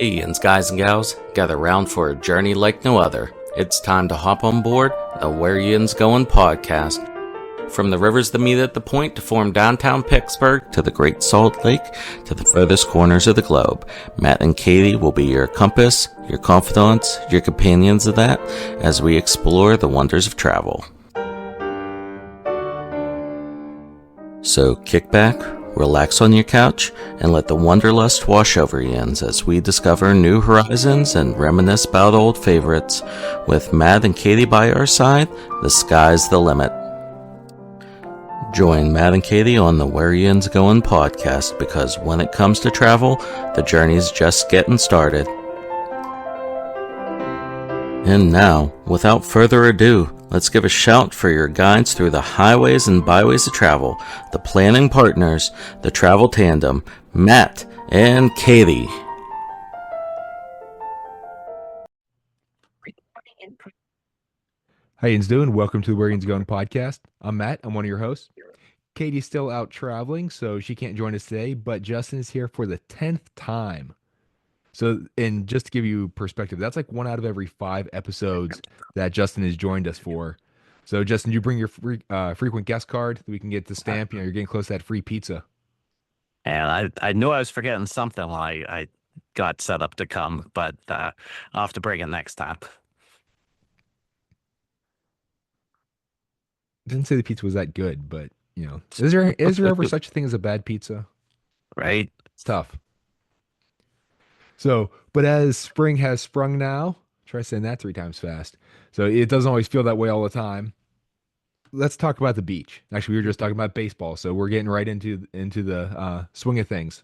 Hey, Yinz guys and gals, gather round for a journey like no other. It's time to hop on board the Where Yinz Goin podcast. From the rivers that meet at the point to form downtown Pittsburgh, to the Great Salt Lake, to the furthest corners of the globe, Matt and Katie will be your compass, your confidants, your companions of that, as we explore the wonders of travel. So kick back, relax on your couch, and let the wanderlust wash over Yinz as we discover new horizons and reminisce about old favorites. With Matt and Katie by our side, the sky's the limit. Join Matt and Katie on the Where Yinz Goin podcast, because when it comes to travel, the journey's just getting started. And now, without further ado, let's give a shout for your guides through the highways and byways of travel, the planning partners, the travel tandem, Matt and Katie. How Yinz doing? Welcome to the Where Yinz Goin podcast. I'm Matt. I'm one of your hosts. Katie's still out traveling, so she can't join us today, but Justin is here for the 10th time. So, and just to give you perspective, that's like 1 out of every 5 episodes that Justin has joined us for. So, Justin, you bring your frequent guest card that we can get the stamp. You're getting close to that free pizza. And I knew I was forgetting something when I got set up to come, but I'll have to bring it next time. Didn't say the pizza was that good, but is there ever such a thing as a bad pizza? Right? It's tough. So, but as spring has sprung now, try saying that 3 times fast. So it doesn't always feel that way all the time. Let's talk about the beach. Actually, we were just talking about baseball, so we're getting right into the swing of things.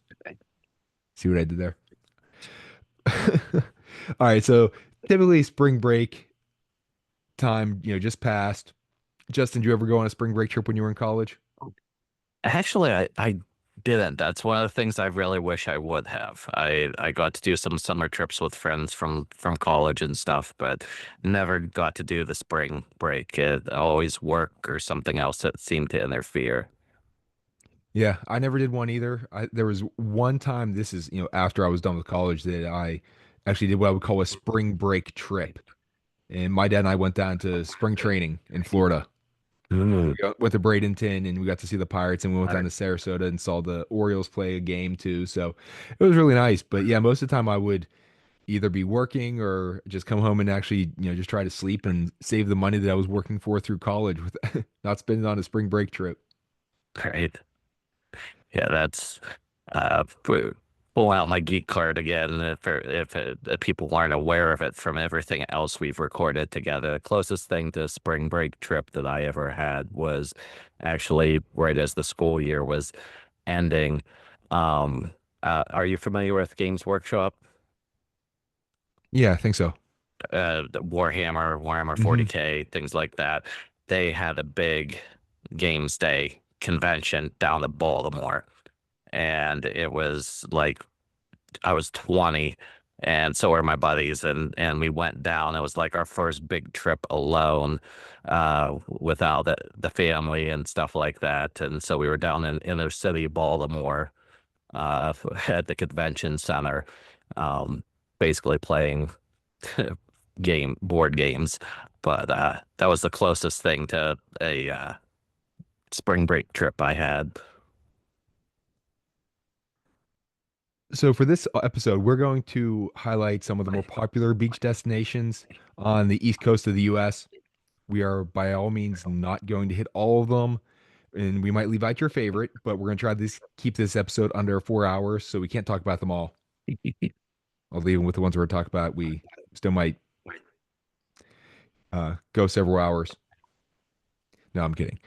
See what I did there? All right, so typically spring break time, just passed. Justin, did you ever go on a spring break trip when you were in college? Actually, I didn't. That's one of the things I really wish I would have. I got to do some summer trips with friends from college and stuff, but never got to do the spring break. It always work or something else that seemed to interfere. Yeah, I never did one either. There was one time, this is, after I was done with college, that I actually did what I would call a spring break trip. And my dad and I went down to spring training in Florida. Mm. Went to Bradenton and we got to see the Pirates, and we went down to Sarasota and saw the Orioles play a game too. So it was really nice. But yeah, most of the time I would either be working or just come home and actually, just try to sleep and save the money that I was working for through college with not spending on a spring break trip. Right. Yeah, that's pull out my geek card again. If people aren't aware of it from everything else we've recorded together, the closest thing to a spring break trip that I ever had was actually right as the school year was ending. Are you familiar with Games Workshop? Yeah, I think so. The Warhammer Hmm. 40K, things like that. They had a big games day convention down in Baltimore, and it was like I was 20, and so were my buddies, and we went down. It was like our first big trip alone, without the family and stuff like that. And so we were down in inner city Baltimore, at the convention center, um, basically playing board games. But that was the closest thing to a spring break trip I had. So for this episode, we're going to highlight some of the more popular beach destinations on the east coast of the US. We are by all means not going to hit all of them, and we might leave out your favorite, but we're going to try to keep this episode under 4 hours, so we can't talk about them all. Although even with the ones we're talking about, we still might go several hours. No, I'm kidding.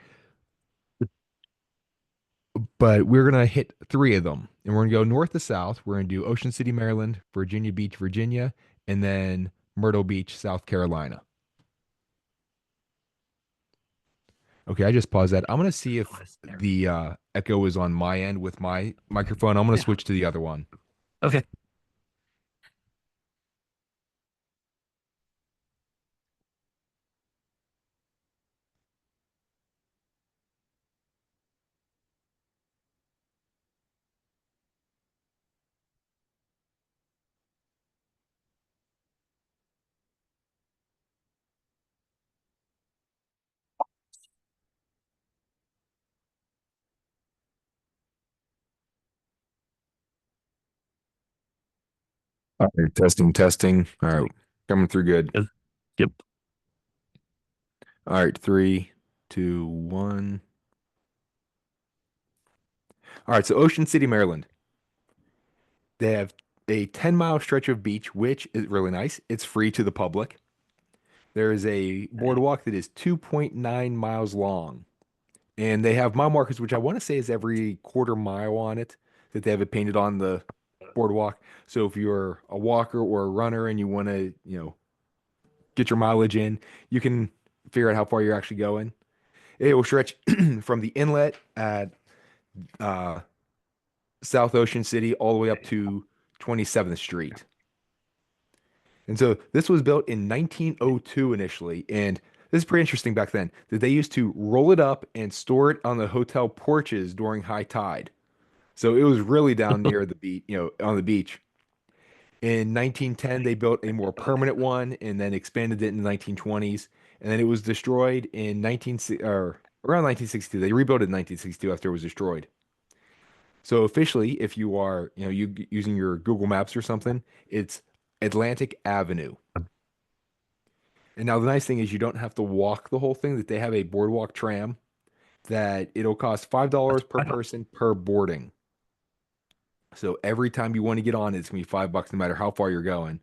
But we're going to hit 3 of them, and we're going to go north to south. We're going to do Ocean City, Maryland, Virginia Beach, Virginia, and then Myrtle Beach, South Carolina. Okay, I just paused that. I'm going to see if the echo is on my end with my microphone. I'm going to switch to the other one. Okay. All right, testing, testing. All right, coming through good. Yep. All right, three, two, one. All right, so Ocean City, Maryland. They have a 10-mile stretch of beach, which is really nice. It's free to the public. There is a boardwalk that is 2.9 miles long. And they have mile markers, which I want to say is every quarter mile on it, that they have it painted on the boardwalk. So if you're a walker or a runner and you want to, get your mileage in, you can figure out how far you're actually going. It will stretch from the inlet at uh, South Ocean City all the way up to 27th Street. And so this was built in 1902 initially. And this is pretty interesting back then that they used to roll it up and store it on the hotel porches during high tide. So it was really down near the beach, on the beach. In 1910, they built a more permanent one and then expanded it in the 1920s. And then it was destroyed in 19, or around 1962. They rebuilt it in 1962 after it was destroyed. So officially, if you are, using your Google Maps or something, it's Atlantic Avenue. And now the nice thing is you don't have to walk the whole thing, that they have a boardwalk tram that it'll cost $5 per person per boarding. So every time you want to get on, it's gonna be $5 no matter how far you're going.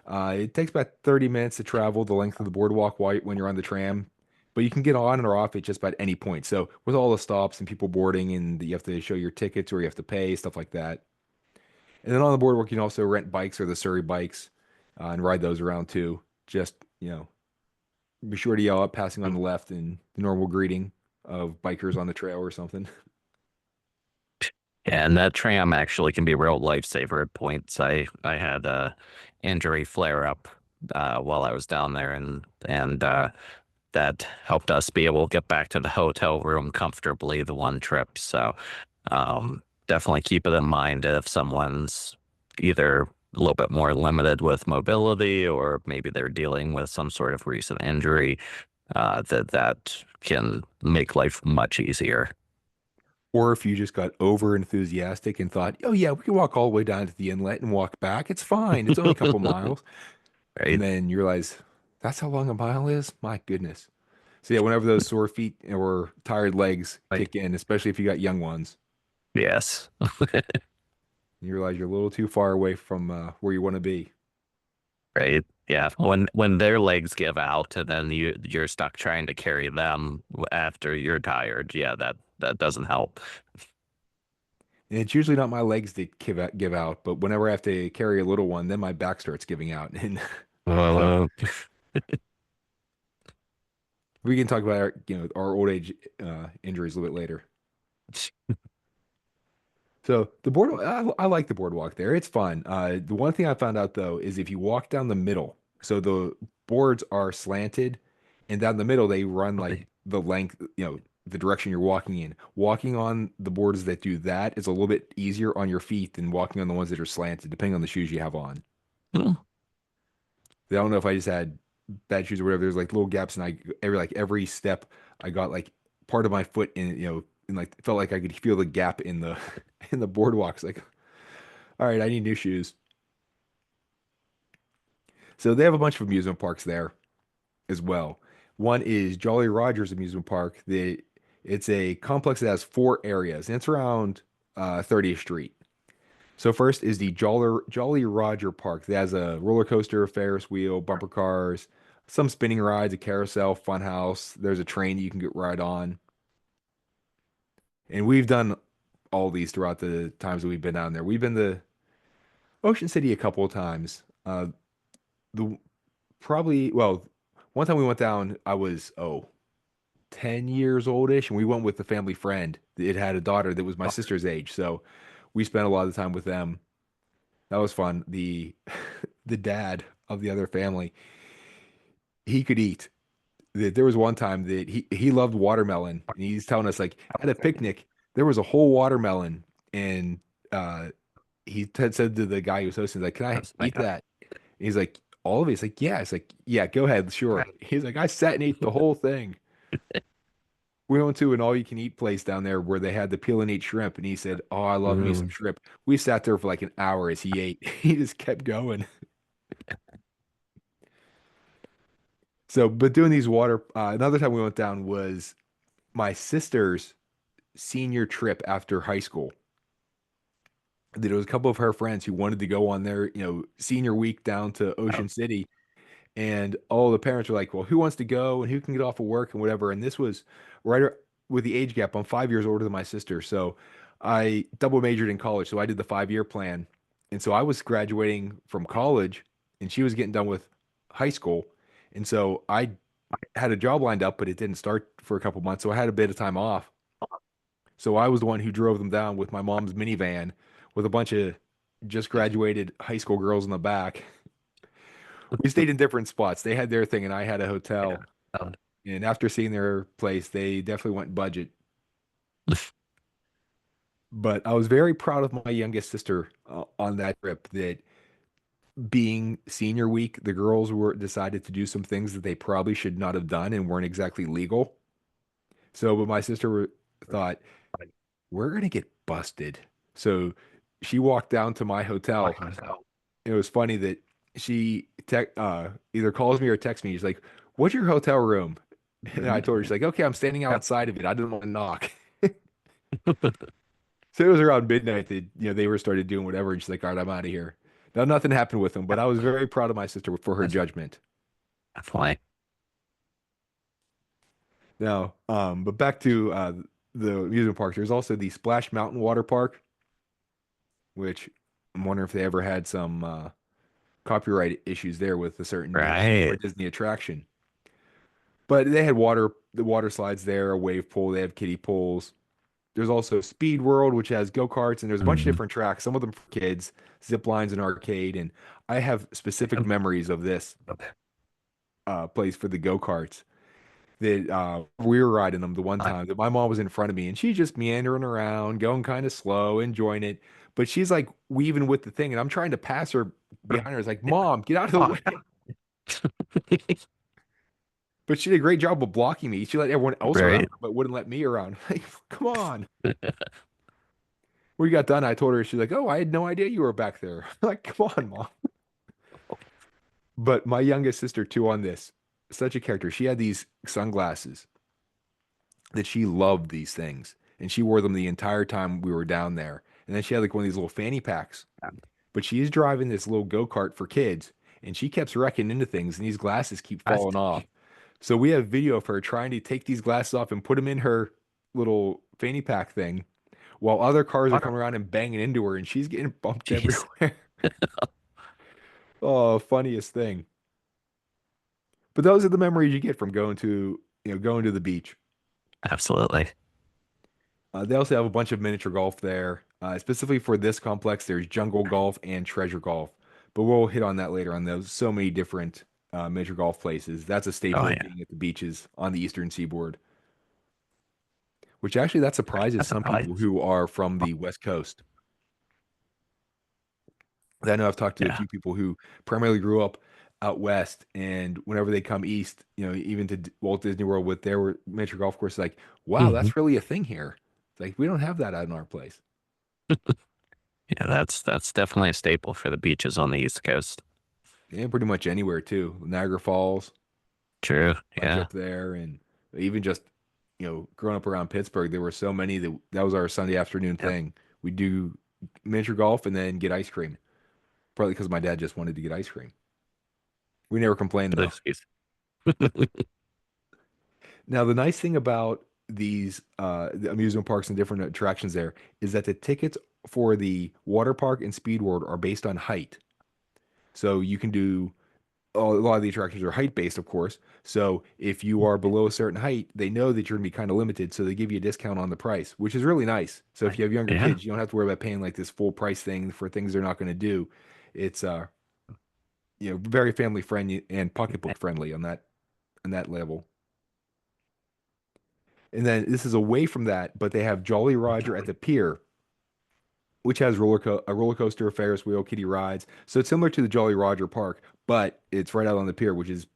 It takes about 30 minutes to travel the length of the boardwalk when you're on the tram, but you can get on or off at just about any point. So with all the stops and people boarding, and you have to show your tickets or you have to pay, stuff like that. And then on the boardwalk, you can also rent bikes or the Surrey bikes and ride those around too. Just, be sure to yell out passing on the left and the normal greeting of bikers on the trail or something. And that tram actually can be a real lifesaver at points. I had a injury flare up while I was down there, and that helped us be able to get back to the hotel room comfortably the one trip. So definitely keep it in mind if someone's either a little bit more limited with mobility, or maybe they're dealing with some sort of recent injury, that can make life much easier. Or if you just got over enthusiastic and thought, oh yeah, we can walk all the way down to the inlet and walk back. It's fine. It's only a couple miles. And Right? then you realize that's how long a mile is? My goodness. So yeah, whenever those sore feet or tired legs Like, kick in, especially if you got young ones, yes. you realize you're a little too far away from where you want to be. Right. Yeah. When their legs give out and then you're stuck trying to carry them after you're tired. Yeah, that doesn't help. And it's usually not my legs that give out, but whenever I have to carry a little one, then my back starts giving out. And so Uh, we can talk about our old age injuries a little bit later. So the board, I like the boardwalk there. It's fun. The one thing I found out though is if you walk down the middle, so the boards are slanted, and down the middle they run like the length, the direction you're walking in. Walking on the boards that do that is a little bit easier on your feet than walking on the ones that are slanted, depending on the shoes you have on. I don't know if I just had bad shoes or whatever. There's like little gaps, and every step I got like part of my foot in, and like felt like I could feel the gap in the in the boardwalks. Like, all right, I need new shoes. So they have a bunch of amusement parks there as well. One is Jolly Rogers Amusement Park. It's a complex that has four areas, and it's around 30th Street. So first is the Jolly Roger Park that has a roller coaster, Ferris wheel, bumper cars, some spinning rides, a carousel, fun house. There's a train you can get ride on. And we've done all these throughout the times that we've been down there. We've been to Ocean City a couple of times. The probably well, one time we went down, I was 10 years oldish, and we went with a family friend. It had a daughter that was my sister's age, so we spent a lot of time with them. That was fun. The the dad of the other family, he could eat. There was one time that he loved watermelon, and he's telling us like at a picnic there was a whole watermelon, and he said to the guy who was hosting, like, "Can I eat that?" And he's like, "All of it?" He's like, "Yeah." It's like, "Yeah, go ahead, sure." He's like, "I sat and ate the whole thing." We went to an all-you-can-eat place down there where they had the peel and eat shrimp, and he said, "Oh, I love me some Mm. shrimp." We sat there for like an hour as he ate. He just kept going. So, but doing these water, another time we went down was my sister's senior trip after high school. There was a couple of her friends who wanted to go on their, senior week down to Oh, Ocean City. And all the parents were like, well, who wants to go and who can get off of work and whatever. And this was with the age gap. I'm 5 years older than my sister. So I double majored in college. So I did the 5 year plan. And so I was graduating from college and she was getting done with high school. And so I had a job lined up, but it didn't start for a couple months. So I had a bit of time off. So I was the one who drove them down with my mom's minivan with a bunch of just graduated high school girls in the back. We stayed in different spots. They had their thing, and I had a yeah. hotel. Um, And after seeing their place, they definitely went budget. But I was very proud of my youngest sister on that trip. That being senior week, the girls were decided to do some things that they probably should not have done and weren't exactly legal. So, but my thought we're gonna get busted. So she walked down to my hotel. It was funny that she either calls me or texts me. She's like, "What's your hotel room?" And I told her, she's like, "Okay, I'm standing outside of it. I didn't want to knock." So it was around midnight that they were started doing whatever, and she's like, "All right, I'm out of here." Now nothing happened with them, but I was very proud of my sister for her judgment. Definitely. Now, but back to the amusement park. There's also the Splash Mountain Water Park, which I'm wondering if they ever had some copyright issues there with a certain or Right. Disney attraction. But they had the water slides there, a wave pool. They have kiddie pools. There's also Speed World, which has go-karts, and there's a bunch of Hmm. different tracks. Some of them for kids, zip lines and arcade. And I have specific memories of this place for the go-karts. That we were riding them the one time that my mom was in front of me, and she's just meandering around, going kind of slow, enjoying it. But she's like weaving with the thing, and I'm trying to pass her behind her. It's like, Mom, get out of the Oh, way. But she did a great job of blocking me. She let everyone else around, right. but wouldn't let me around. Like, come on. We got done. I told her, she's like, "Oh, I had no idea you were back there." Like, come on, Mom. But my youngest sister, too, on this, such a character. She had these sunglasses that she loved these things, and she wore them the entire time we were down there. And then she had like one of these little fanny packs. But she's driving this little go-kart for kids, and she keeps wrecking into things, and these glasses keep That's falling off. So we have video of her trying to take these glasses off and put them in her little fanny pack thing while other cars are coming around and banging into her, and she's getting bumped jeez. everywhere. Oh, funniest thing. But those are the memories you get from going to the beach. Absolutely. They also have a bunch of miniature golf there. Specifically for this complex, there's jungle golf and treasure golf. But we'll hit on that later on. There's so many different miniature golf places. That's a Oh staple of yeah. being at the beaches on the eastern seaboard, which actually that surprises That's a some price. people who are from the West Coast. I know I've talked to a Yeah. few people who primarily grew up out west, and whenever they come east, even to Walt Disney World with their miniature golf course, like, wow, Hmm. that's really a thing here. It's like we don't have that out in our place. Yeah, that's definitely a staple for the beaches on the East Coast. And pretty much anywhere too. Niagara Falls, True. bunch Yeah. up there, and even just growing up around Pittsburgh, there were so many that was our Sunday afternoon Yep. thing. We do miniature golf and then get ice cream. Probably because my dad just wanted to get ice cream. We never complained Good though. excuse. Now the nice thing about these the amusement parks and different attractions there is that the tickets for the water park and Speed World are based on height. So you can do a lot of the attractions are height based, of course. So if you are below a certain height, they know that you're going to be kind of limited. So they give you a discount on the price, which is really nice. So if you have younger Yeah. kids, you don't have to worry about paying like this full price thing for things they're not going to do. It's very family friendly and pocketbook friendly on that level. And then this is away from that, but they have Jolly Roger at the pier, which has a roller coaster, a Ferris wheel, kiddie rides. So it's similar to the Jolly Roger Park, but it's right out on the pier, which is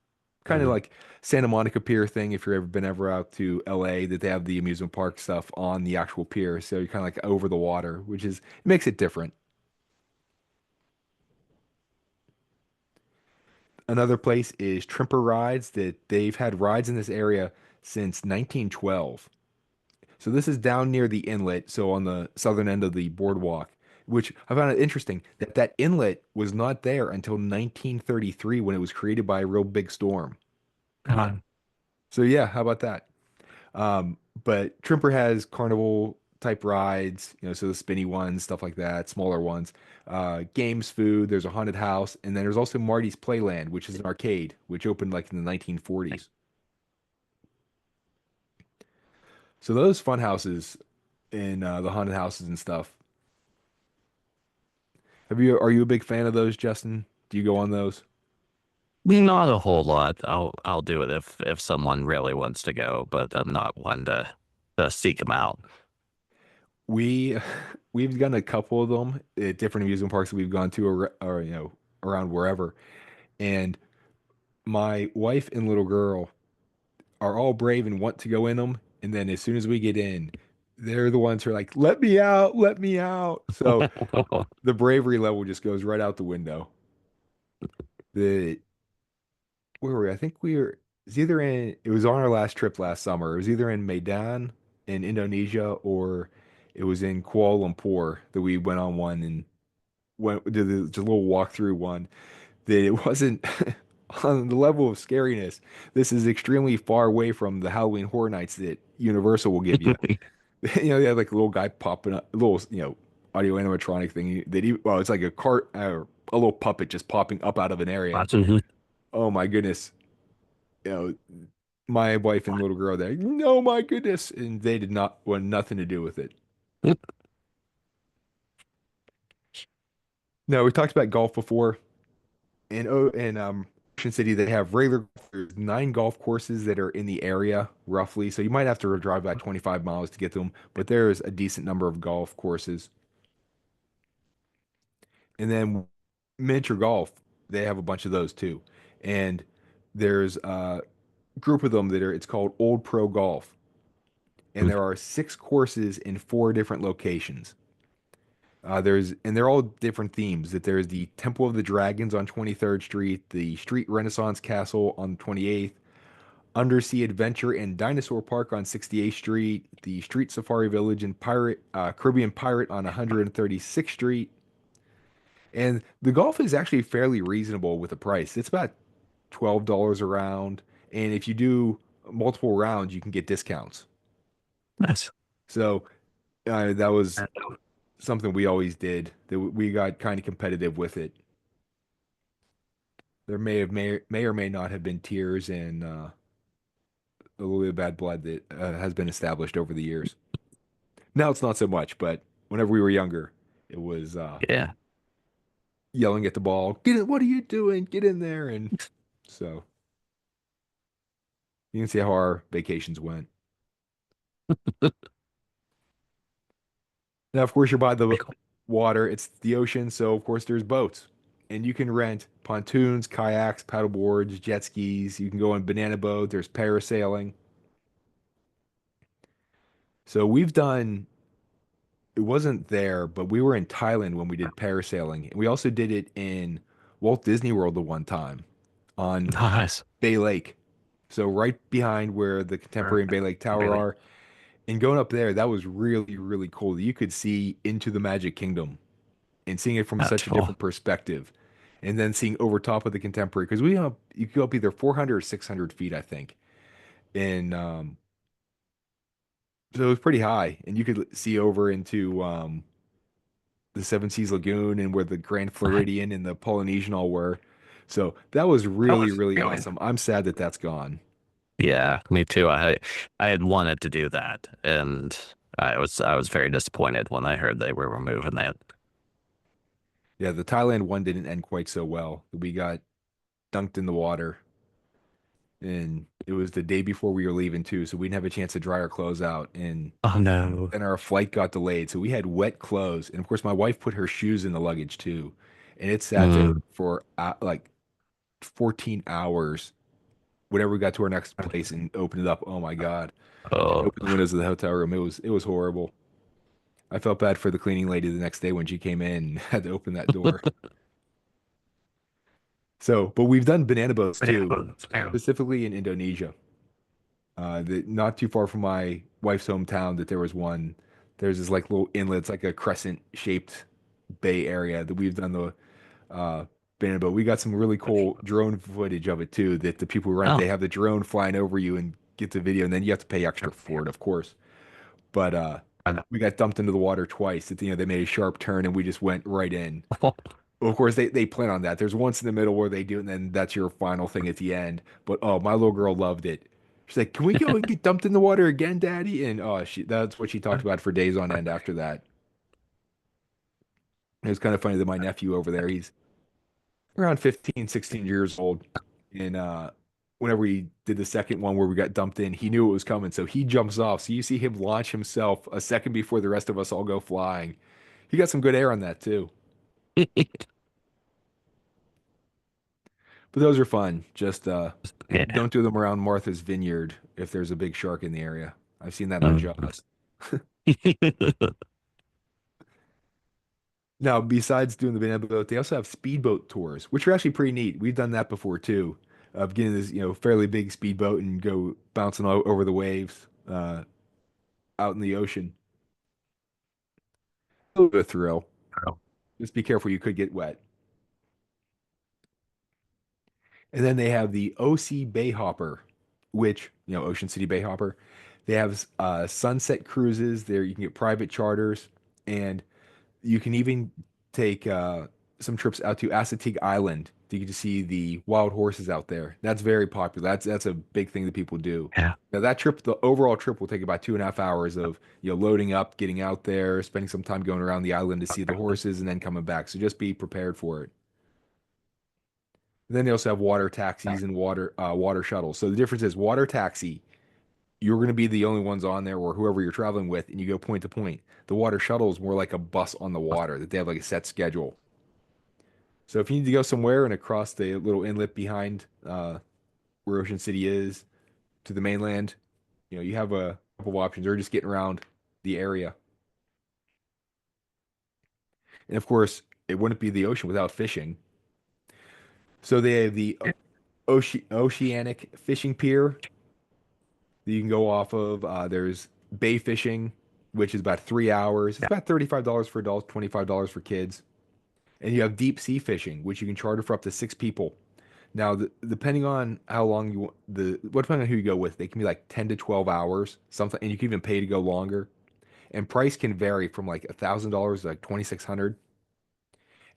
kind of like Santa Monica Pier thing. If you've ever been ever out to LA, that they have the amusement park stuff on the actual pier, so you're kind of like over the water, which is it makes it different. Another place is Trimper Rides that they've had rides in this area since 1912. So this is down near the inlet, so on the southern end of the boardwalk, which I found it interesting that that inlet was not there until 1933 when it was created by a real big storm. Uh, So yeah, how about that? But Trimper has carnival type rides, so the spinny ones, stuff like that, smaller ones. Games, food, there's a haunted house, and then there's also Marty's Playland, which is an arcade, which opened like in the 1940s. So those fun houses and the haunted houses and stuff. Are you a big fan of those, Justin? Do you go on those? Not a whole lot. I'll do it if someone really wants to go, but I'm not one to seek them out. We we've done a couple of them at different amusement parks that we've gone to or around wherever. And my wife and little girl are all brave and want to go in them. And then as soon as we get in, they're the ones who are like, "Let me out, let me out." So the bravery level just goes right out the window. The Where were we? I think it was on our last trip last summer. It was either in Medan in Indonesia or it was in Kuala Lumpur that we went on one and did just a little walkthrough one that it wasn't on the level of scariness. This is extremely far away from the Halloween Horror Nights that Universal will give you. They had like a little guy popping up, a little, audio animatronic thing well, it's like a cart or a little puppet just popping up out of an area. Oh my goodness. You know, my wife and little girl there, no, my goodness. And they did not want nothing to do with it. No, we talked about golf before. In Ocean City, they have there's 9 golf courses that are in the area roughly. So you might have to drive about 25 miles to get to them, but there's a decent number of golf courses. And then miniature golf, they have a bunch of those too. And there's a group of them it's called Old Pro Golf. And there are 6 courses in 4 different locations. And they're all different themes. That there's the Temple of the Dragons on 23rd Street, the Street Renaissance Castle on 28th, Undersea Adventure and Dinosaur Park on 68th Street, the Street Safari Village and Caribbean Pirate on 136th Street. And the golf is actually fairly reasonable with the price. It's about $12 a round, and if you do multiple rounds, you can get discounts. Nice. So that was something we always did. That we got kind of competitive with it. There may or may not have been tears and a little bit of bad blood that has been established over the years. Now it's not so much, but whenever we were younger, it was Yeah. yelling at the ball, "Get it! What are you doing? Get in there!" And so you can see how our vacations went. Now, of course, you're by the water. It's the ocean, so of course there's boats, and you can rent pontoons, kayaks, paddle boards, jet skis. You can go on banana boat. There's parasailing. So we've done. It wasn't there, but we were in Thailand when we did parasailing, and we also did it in Walt Disney World the one time on Nice. Bay Lake. So right behind where the Contemporary and Bay Lake Tower Really? are. And going up there, that was really, really cool. You could see into the Magic Kingdom and seeing it from That's such a cool. different perspective. And then seeing over top of the Contemporary, because you could go up either 400 or 600 feet, I think. And so it was pretty high. And you could see over into the Seven Seas Lagoon and where the Grand Right. Floridian and the Polynesian all were. So that was That really, was really really awesome. I'm sad that that's gone. Yeah, me too. I had wanted to do that, and I was very disappointed when I heard they were removing that. Yeah, the Thailand one didn't end quite so well. We got dunked in the water, and it was the day before we were leaving too, so we didn't have a chance to dry our clothes out, and Oh no. then our flight got delayed, so we had wet clothes, and of course my wife put her shoes in the luggage too, and it sat there Mm, for like 14 hours whenever we got to our next place and opened it up, oh my God. Oh, Opened the windows of the hotel room. It was horrible. I felt bad for the cleaning lady the next day when she came in and had to open that door. So, but we've done banana boats too, specifically in Indonesia. Not too far from my wife's hometown, that there was one. There's this like little inlet, it's like a crescent shaped bay area that we've done the uh, banana boat. We got some really cool drone footage of it too. That the people who rent, oh, they have the drone flying over you and get the video, and then you have to pay extra for it, of course. But I know. we got dumped into the water twice. They made a sharp turn and we just went right in. Of course, they plan on that. There's once in the middle where they do it, and then that's your final thing at the end. But oh, my little girl loved it. She's like, "Can we go and get dumped in the water again, Daddy?" And oh, that's what she talked about for days on end after that. It was kind of funny that my nephew over there, he's around 15, 16 years old. And whenever we did the second one where we got dumped in, he knew it was coming. So he jumps off. So you see him launch himself a second before the rest of us all go flying. He got some good air on that too. But those are fun. Just Yeah. don't do them around Martha's Vineyard if there's a big shark in the area. I've seen that on Mm. Jaws. Now, besides doing the banana boat, they also have speedboat tours, which are actually pretty neat. We've done that before too, of getting this, fairly big speedboat and go bouncing over the waves out in the ocean. A little bit of thrill. Just be careful, you could get wet. And then they have the OC Bayhopper, which, Ocean City Bayhopper. They have sunset cruises there. You can get private charters, and you can even take some trips out to Assateague Island to get to see the wild horses out there. That's very popular. That's a big thing that people do. Yeah. Now that trip, the overall trip will take about 2.5 hours of loading up, getting out there, spending some time going around the island to see the horses, and then coming back. So just be prepared for it. And then they also have water taxis and water shuttles. So the difference is water taxi, you're going to be the only ones on there or whoever you're traveling with, and you go point to point. The water shuttle is more like a bus on the water that they have like a set schedule. So if you need to go somewhere and across the little inlet behind where Ocean City is to the mainland, you have a couple of options, or just getting around the area. And of course, it wouldn't be the ocean without fishing. So they have the Oceanic Fishing Pier that you can go off of. There's bay fishing, which is about 3 hours. It's about $35 for adults, $25 for kids. And you have deep sea fishing, which you can charter for up to 6 people. Now, depending on how long depending on who you go with, they can be like 10 to 12 hours, something, and you can even pay to go longer. And price can vary from like $1,000 to like 2,600.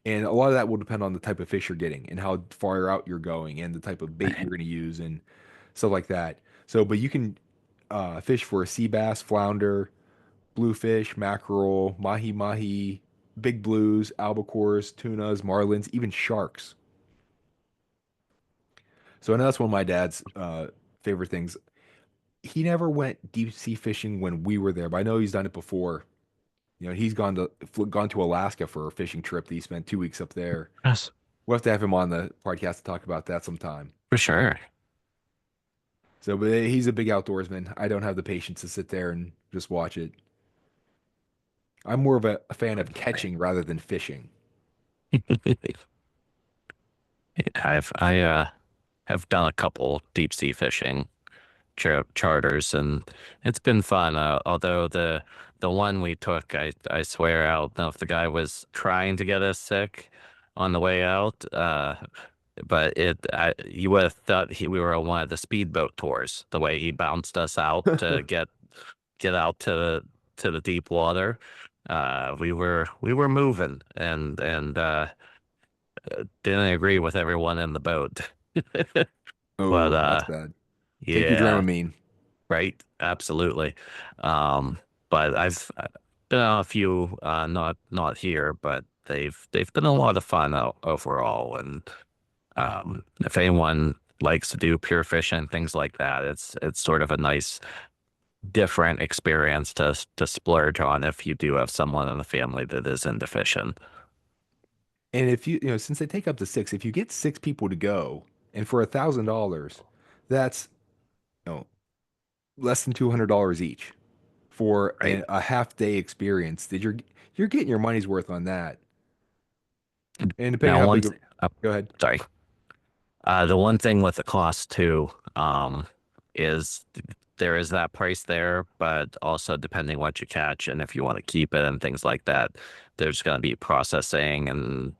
And a lot of that will depend on the type of fish you're getting and how far out you're going and the type of bait you're going to use and stuff like that. So, but you can fish for sea bass, flounder, bluefish, mackerel, mahi mahi, big blues, albacores, tunas, marlins, even sharks. So I know that's one of my dad's favorite things. He never went deep sea fishing when we were there, but I know he's done it before. He's gone to Alaska for a fishing trip that he spent 2 weeks up there. Yes, We'll have to have him on the podcast to talk about that sometime. for sure. So, but he's a big outdoorsman. I don't have the patience to sit there and just watch it. I'm more of a fan of catching rather than fishing. I have done a couple deep sea fishing charters, and it's been fun. Although the one we took, I swear, I don't know if the guy was trying to get us sick on the way out. But you would have thought we were on one of the speedboat tours. The way he bounced us out to get out to the deep water. We were moving and didn't agree with everyone in the boat. But Oh, that's bad. Take your yeah, Dramamine. right, absolutely. But I've been on a few, not here, but they've been a lot of fun overall. And if anyone likes to do pure fishing, things like that, it's sort of a nice different experience to splurge on if you do have someone in the family that is into fishing. And if since they take up to six, if you get 6 people to go, and for $1,000, That's you know, less than $200 each for right? a half day experience. That you're getting your money's worth on that. And depending Now, on how one, big, go ahead. sorry. The one thing with the cost too, is there is that price there, but also depending what you catch and if you want to keep it and things like that, there's going to be processing and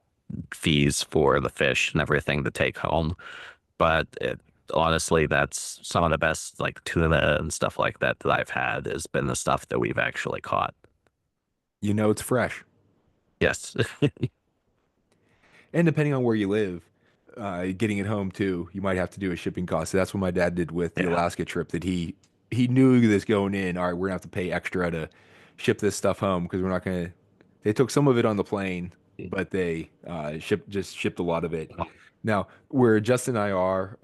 fees for the fish and everything to take home. But honestly, that's some of the best like tuna and stuff like that that I've had has been the stuff that we've actually caught. You know it's fresh. Yes. And depending on where you live, getting it home too, you might have to do a shipping cost. So that's what my dad did with the Yeah. Alaska trip. That he knew this going in. All right, we're gonna have to pay extra to ship this stuff home because we're not gonna. They took some of it on the plane, but they shipped a lot of it. Now, where Justin and I are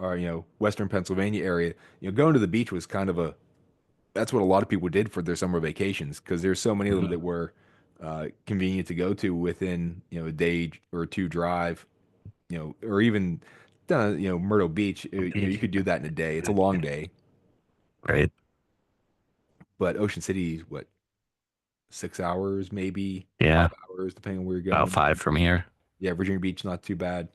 Western Pennsylvania area. Going to the beach was kind of a that's what a lot of people did for their summer vacations because there's so many of them Mhm. that were convenient to go to within a day or two drive, or even down Myrtle Beach. You could do that in a day. It's a long day, Right. but Ocean City is what 6 hours, maybe Yeah. 5 hours, depending on where you're About going. five from here. Yeah, Virginia Beach not too bad.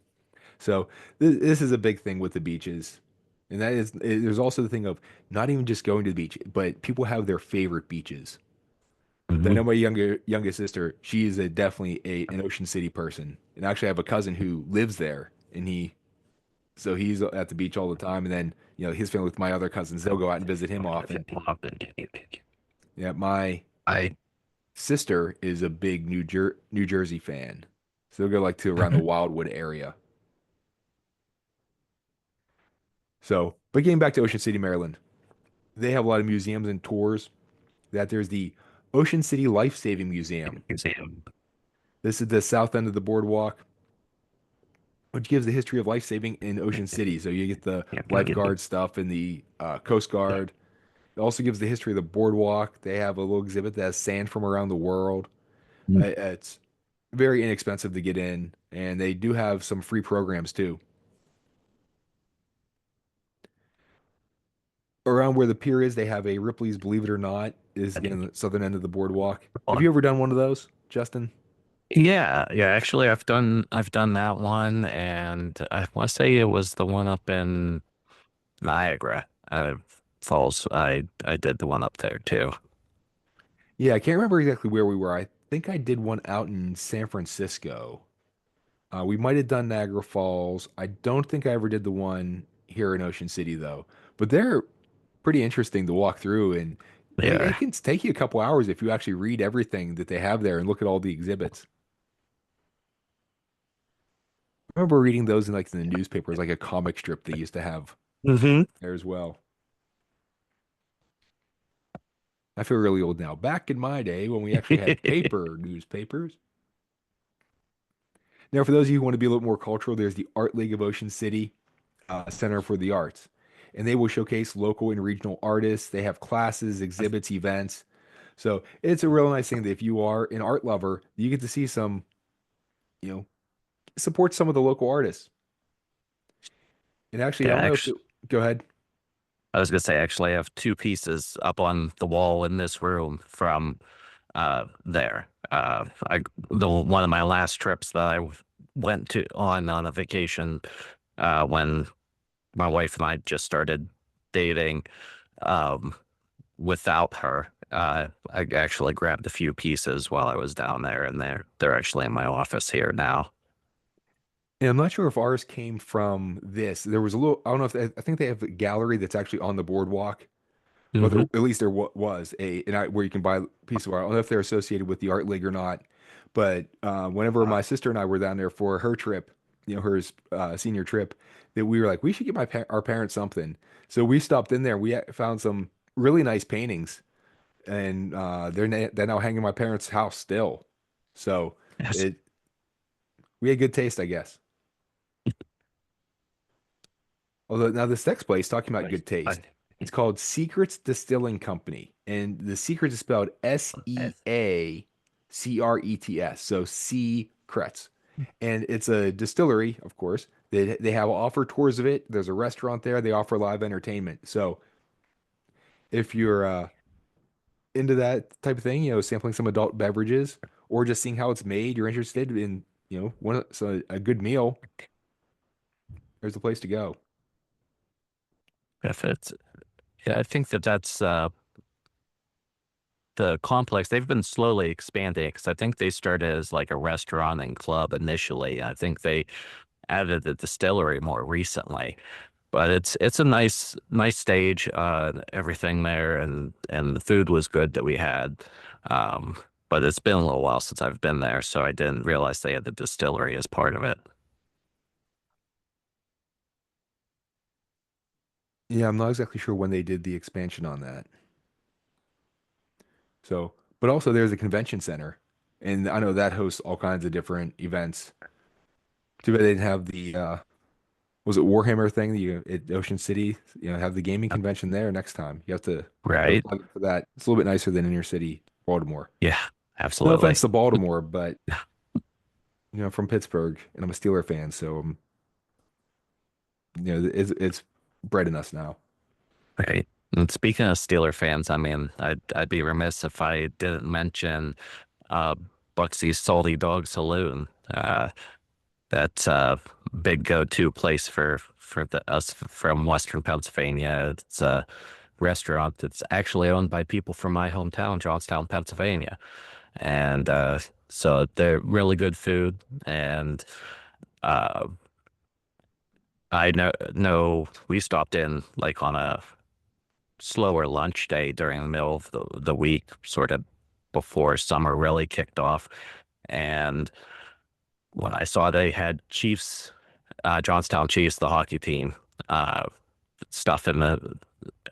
So this is a big thing with the beaches. And there's also the thing of not even just going to the beach, but people have their favorite beaches. I Hmm. know my youngest sister. She is definitely an Ocean City person, and actually I have a cousin who lives there, and he's at the beach all the time. And then his family with my other cousins, they'll go out and visit him often. Yeah, my I sister is a big New Jersey fan, so they'll go like to around the Wildwood area. So, but getting back to Ocean City, Maryland, they have a lot of museums and tours. That there's the Ocean City Life Saving Museum. museum. This is the south end of the boardwalk, which gives the history of life saving in Ocean City. So you get the lifeguard stuff and the Coast Guard. It also gives the history of the boardwalk. They have a little exhibit that has sand from around the world. It's very inexpensive to get in, and they do have some free programs too. Around where the pier is, they have a Ripley's Believe It or Not, is again the southern end of the boardwalk. Have you ever done one of those, Justin? Yeah, yeah. Actually, I've done that one, and I want to say it was the one up in Niagara Falls. I did the one up there too. Yeah, I can't remember exactly where we were. I think I did one out in San Francisco. We might have done Niagara Falls. I don't think I ever did the one here in Ocean City though. But they're pretty interesting to walk through, and it Yeah. can take you a couple hours if you actually read everything that they have there and look at all the exhibits. I remember reading those in like the newspapers, like a comic strip they used to have Hmm. there as well. I feel really old now. Back in my day when we actually had paper newspapers. Now, for those of you who want to be a little more cultural, there's the Art League of Ocean City Center for the Arts, and they will showcase local and regional artists. They have classes, exhibits, events. So it's a real nice thing that if you are an art lover, you get to see some, you know, support some of the local artists. And actually, I Yeah, don't know if actually, go ahead. I was gonna say actually I have two pieces up on the wall in this room from there. I the one of my last trips that went to on a vacation when my wife and I just started dating. Um, Without her, I actually grabbed a few pieces while I was down there, and they're actually in my office here now. And I'm not sure if ours came from this. There was a little, I don't know if I think they have a gallery that's actually on the boardwalk. Well, Hmm. at least there was where you can buy a piece of art. I don't know if they're associated with the Art League or not, but whenever my sister and I were down there for her trip, her senior trip, that we were like, we should get our parents something. So we stopped in there. We found some really nice paintings, and they're now hanging in my parents' house still. So Yes. it we had good taste, I guess. Although now this next place, talking about good taste, it's called Secrets Distilling Company, and the Secrets is spelled Seacrets. So Secrets, and it's a distillery, of course, They have offer tours of it. There's a restaurant there. They offer live entertainment. So if you're into that type of thing, sampling some adult beverages or just seeing how it's made, you're interested in, so a good meal, there's a place to go. If it's, yeah, I think that's the complex. They've been slowly expanding because I think they started as like a restaurant and club initially. I think they added the distillery more recently, but it's a nice stage. Everything there, and the food was good that we had. But it's been a little while since I've been there, so I didn't realize they had the distillery as part of it. Yeah, I'm not exactly sure when they did the expansion on that. So, but also there's a convention center, and I know that hosts all kinds of different events. Too bad they didn't have the was it Warhammer thing that you at Ocean City, have the gaming convention there next time. You have to Right? plug it for that. It's a little bit nicer than inner city Baltimore. Yeah, No absolutely. offense to Baltimore, but from Pittsburgh, and I'm a Steeler fan, so it's bred in us now. Right. And speaking of Steeler fans, I mean, I'd be remiss if I didn't mention uh Buxy's Salty Dog Saloon. That's a big go-to place for us from Western Pennsylvania. It's a restaurant that's actually owned by people from my hometown, Johnstown, Pennsylvania. And so they're really good food. And uh, I know we stopped in like on a slower lunch day during the middle of the week, sort of before summer really kicked off. And when I saw they had Chiefs, Johnstown Chiefs, the hockey team, uh, stuff in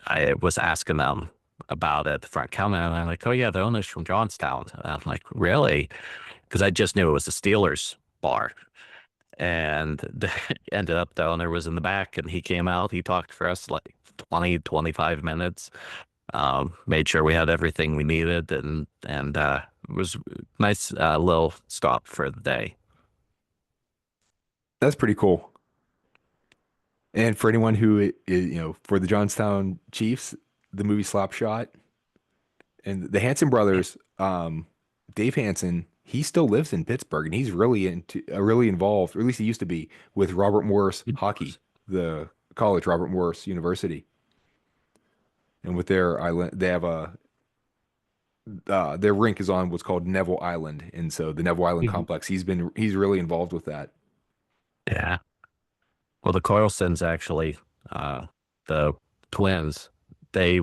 I was asking them about it at the front counter, and I'm like, oh yeah, the owner's from Johnstown. And I'm like, really? Because I just knew it was a Steelers bar. And ended up the owner was in the back and he came out. He talked for us like 20, 25 minutes. Made sure we had everything we needed, and it was a nice little stop for the day. That's pretty cool. And for anyone who is, for the Johnstown Chiefs, the movie Slapshot and the Hanson brothers, Dave Hanson, he still lives in Pittsburgh and he's really involved, or at least he used to be, with Robert Morris Hockey, the college, Robert Morris University. And with their island, they have their rink is on what's called Neville Island. And so the Neville Island Mhm. complex, he's really involved with that. Yeah. Well, the Carlsons actually, uh, the twins, they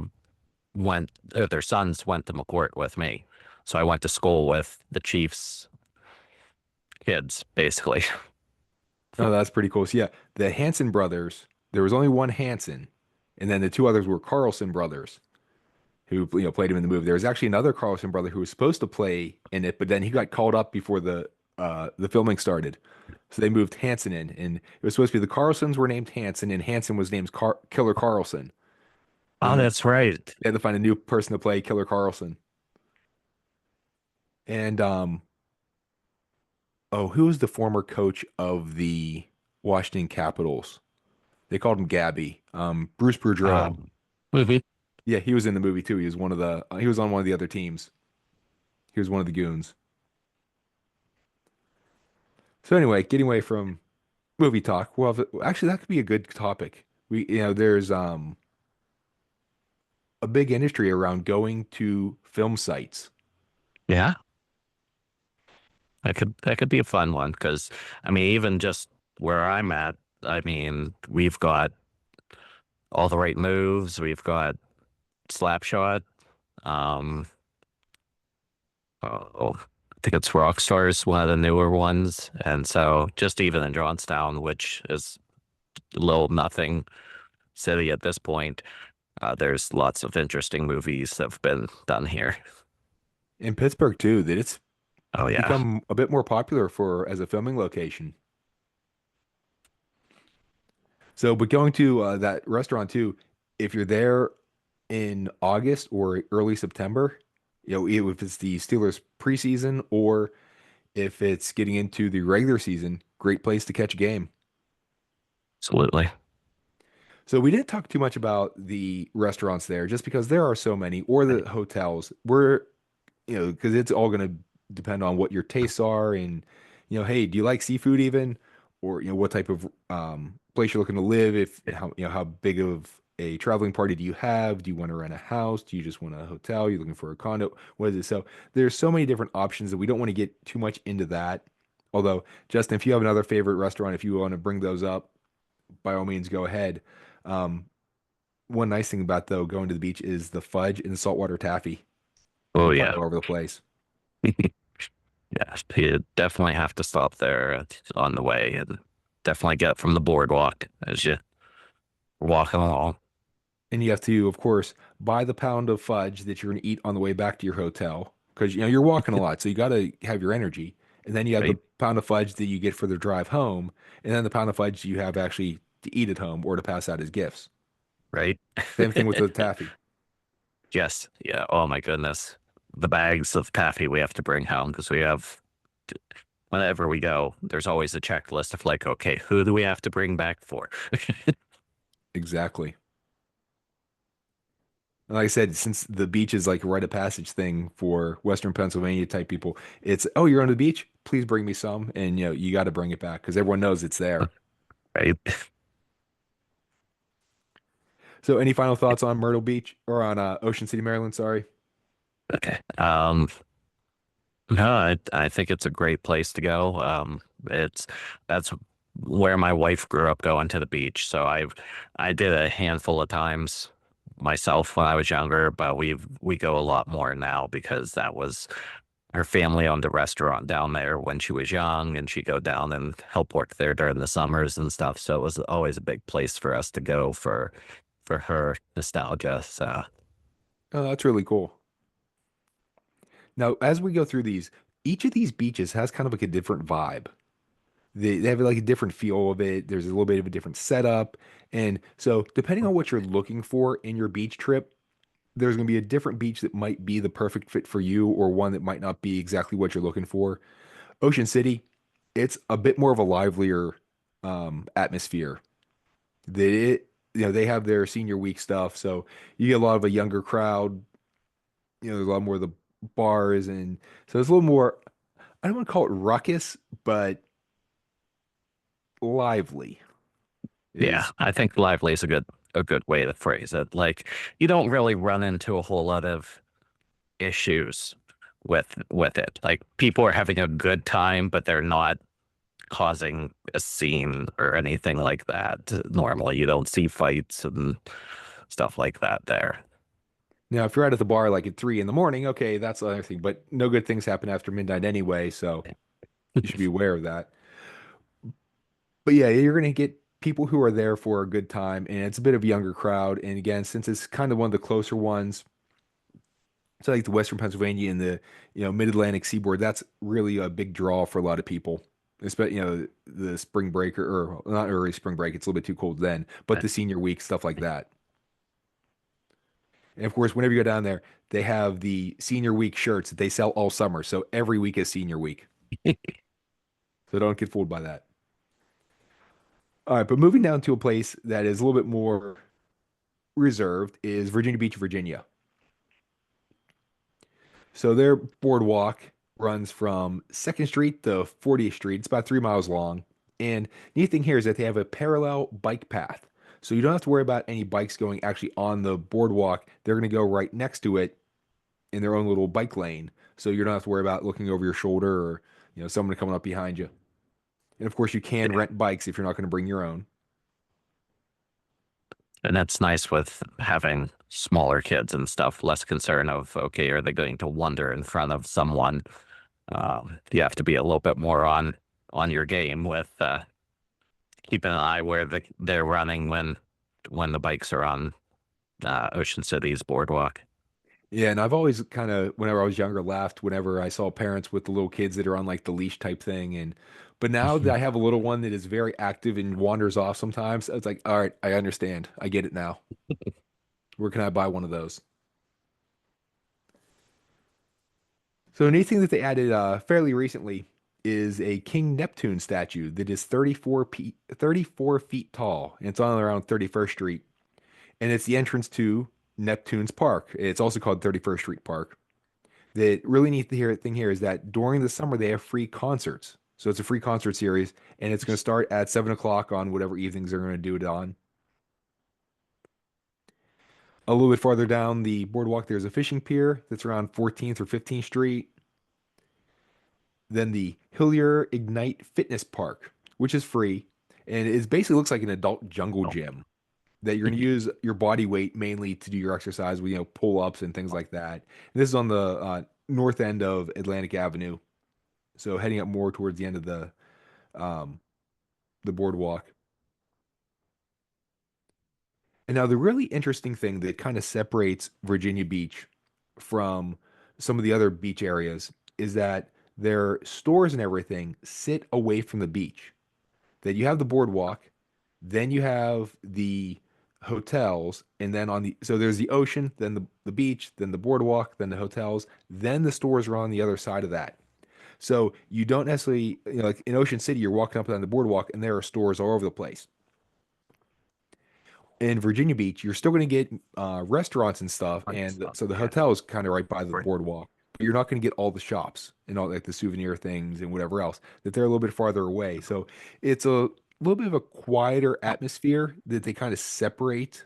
their sons went to McCourt with me. So I went to school with the Chiefs kids, basically. Oh, that's pretty cool. So yeah, the Hanson brothers, there was only one Hanson, and then the two others were Carlson brothers who played him in the movie. There was actually another Carlson brother who was supposed to play in it, but then he got called up before the filming started. So they moved Hanson in, and it was supposed to be the Carlsons were named Hanson, and Hanson was named Killer Carlson. Oh, And that's right. they had to find a new person to play Killer Carlson. And oh, who was the former coach of the Washington Capitals? They called him Gabby. Bruce Boudreau. Movie. Yeah, he was in the movie too. He was on one of the other teams. He was one of the goons. So anyway, getting away from movie talk. Well, actually, that could be a good topic. There's a big industry around going to film sites. Yeah, that could be a fun one because I mean, even just where I'm at, I mean, we've got all the right moves. We've got Slapshot. Um, oh, I think it's Rockstar's one of the newer ones, and so just even in Johnstown, which is a little nothing city at this point, there's lots of interesting movies that have been done here. In Pittsburgh too, that it's Oh yeah, become a bit more popular for as a filming location. So, but going to that restaurant too, if you're there in August or early September, if it's the Steelers preseason or if it's getting into the regular season, great place to catch a game. Absolutely. So we didn't talk too much about the restaurants there, just because there are so many, or the hotels. Because it's all going to depend on what your tastes are, and hey, do you like seafood even, or what type of place you're looking to live? If how how big of a traveling party do you have? Do you want to rent a house? Do you just want a hotel? You're looking for a condo? What is it? So there's so many different options that we don't want to get too much into that. Although, Justin, if you have another favorite restaurant, if you want to bring those up, by all means, go ahead. Um, One nice thing about though going to the beach is the fudge and the saltwater taffy. You Oh can find yeah. all over the place. Yeah, you definitely have to stop there on the way and definitely get from the boardwalk as you walk along. And you have to, of course, buy the pound of fudge that you're going to eat on the way back to your hotel because you're walking a lot, so you got to have your energy. And then you have the Right, pound of fudge that you get for the drive home, and then the pound of fudge you have actually to eat at home or to pass out as gifts. right. Same thing with the taffy. Yes, yeah. Oh my goodness, the bags of taffy we have to bring home because we have whenever we go, there's always a checklist of like, okay, who do we have to bring back for? Exactly. And like I said, since the beach is like a rite of passage thing for Western Pennsylvania type people, it's, oh, you're on the beach? Please bring me some. And you got to bring it back because everyone knows it's there. Right? So any final thoughts on Myrtle Beach or on Ocean City, Maryland? Sorry. Okay. No, I think it's a great place to go. It's that's where my wife grew up going to the beach. So I did a handful of times myself when I was younger, but we go a lot more now because that was her family owned a restaurant down there when she was young, and she'd go down and help work there during the summers and stuff. So it was always a big place for us to go for her nostalgia. So Oh, that's really cool. Now, as we go through these, each of these beaches has kind of like a different vibe. They have like a different feel of it. There's a little bit of a different setup. And so, depending on what you're looking for in your beach trip, there's going to be a different beach that might be the perfect fit for you, or one that might not be exactly what you're looking for. Ocean City, it's a bit more of a livelier atmosphere. They have their senior week stuff, so you get a lot of a younger crowd. There's a lot more of the bars, and so it's a little more. I don't want to call it ruckus, but lively yeah, is. I think lively is a good way to phrase it. Like you don't really run into a whole lot of issues with it. Like people are having a good time, but they're not causing a scene or anything like that. Normally, you don't see fights and stuff like that there. Now, if you're out at the bar like at 3 in the morning, okay, that's the other thing. But no good things happen after midnight anyway, so you should be aware of that. But yeah, you're gonna get people who are there for a good time, and it's a bit of a younger crowd. And again, since it's kind of one of the closer ones, so like the Western Pennsylvania and the Mid-Atlantic seaboard, that's really a big draw for a lot of people. Especially the spring break, or not early spring break, it's a little bit too cold then, but the senior week stuff like that. And of course, whenever you go down there, they have the senior week shirts that they sell all summer. So every week is senior week. So don't get fooled by that. All right, but moving down to a place that is a little bit more reserved is Virginia Beach, Virginia. So their boardwalk runs from 2nd Street to 40th Street. It's about 3 miles long. And neat thing here is that they have a parallel bike path. So you don't have to worry about any bikes going actually on the boardwalk. They're going to go right next to it in their own little bike lane. So you don't have to worry about looking over your shoulder, or someone coming up behind you. And of course, you can Yeah. rent bikes if you're not going to bring your own. And that's nice with having smaller kids and stuff, less concern of, okay, are they going to wander in front of someone? You have to be a little bit more on your game with keeping an eye where they're running when the bikes are on Ocean City's boardwalk. Yeah, and I've always kind of, whenever I was younger, laughed whenever I saw parents with the little kids that are on like the leash type thing. But now that I have a little one that is very active and wanders off sometimes, it's like, all right, I understand. I get it now. Where can I buy one of those? So anything that they added fairly recently is a King Neptune statue that is 34 feet tall. And it's on around 31st Street. And it's the entrance to Neptune's Park. It's also called 31st Street Park. The really neat thing here is that during the summer they have free concerts. So it's a free concert series, and it's going to start at 7 o'clock on whatever evenings they're going to do it on. A little bit farther down the boardwalk, there's a fishing pier that's around 14th or 15th Street. Then the Hillier Ignite Fitness Park, which is free, and it basically looks like an adult jungle gym that you're going to use your body weight mainly to do your exercise with, pull-ups and things like that. And this is on the north end of Atlantic Avenue, so heading up more towards the end of the boardwalk. And now the really interesting thing that kind of separates Virginia Beach from some of the other beach areas is that their stores and everything sit away from the beach. That you have the boardwalk, then you have the hotels, and then so there's the ocean, then the beach, then the boardwalk, then the hotels, then the stores are on the other side of that. So you don't necessarily, like in Ocean City, you're walking up and down the boardwalk and there are stores all over the place. In Virginia Beach, you're still going to get restaurants and stuff, and so the hotel is kind of right by the boardwalk. But you're not going to get all the shops and all like the souvenir things and whatever else. That they're a little bit farther away. So it's a little bit of a quieter atmosphere that they kind of separate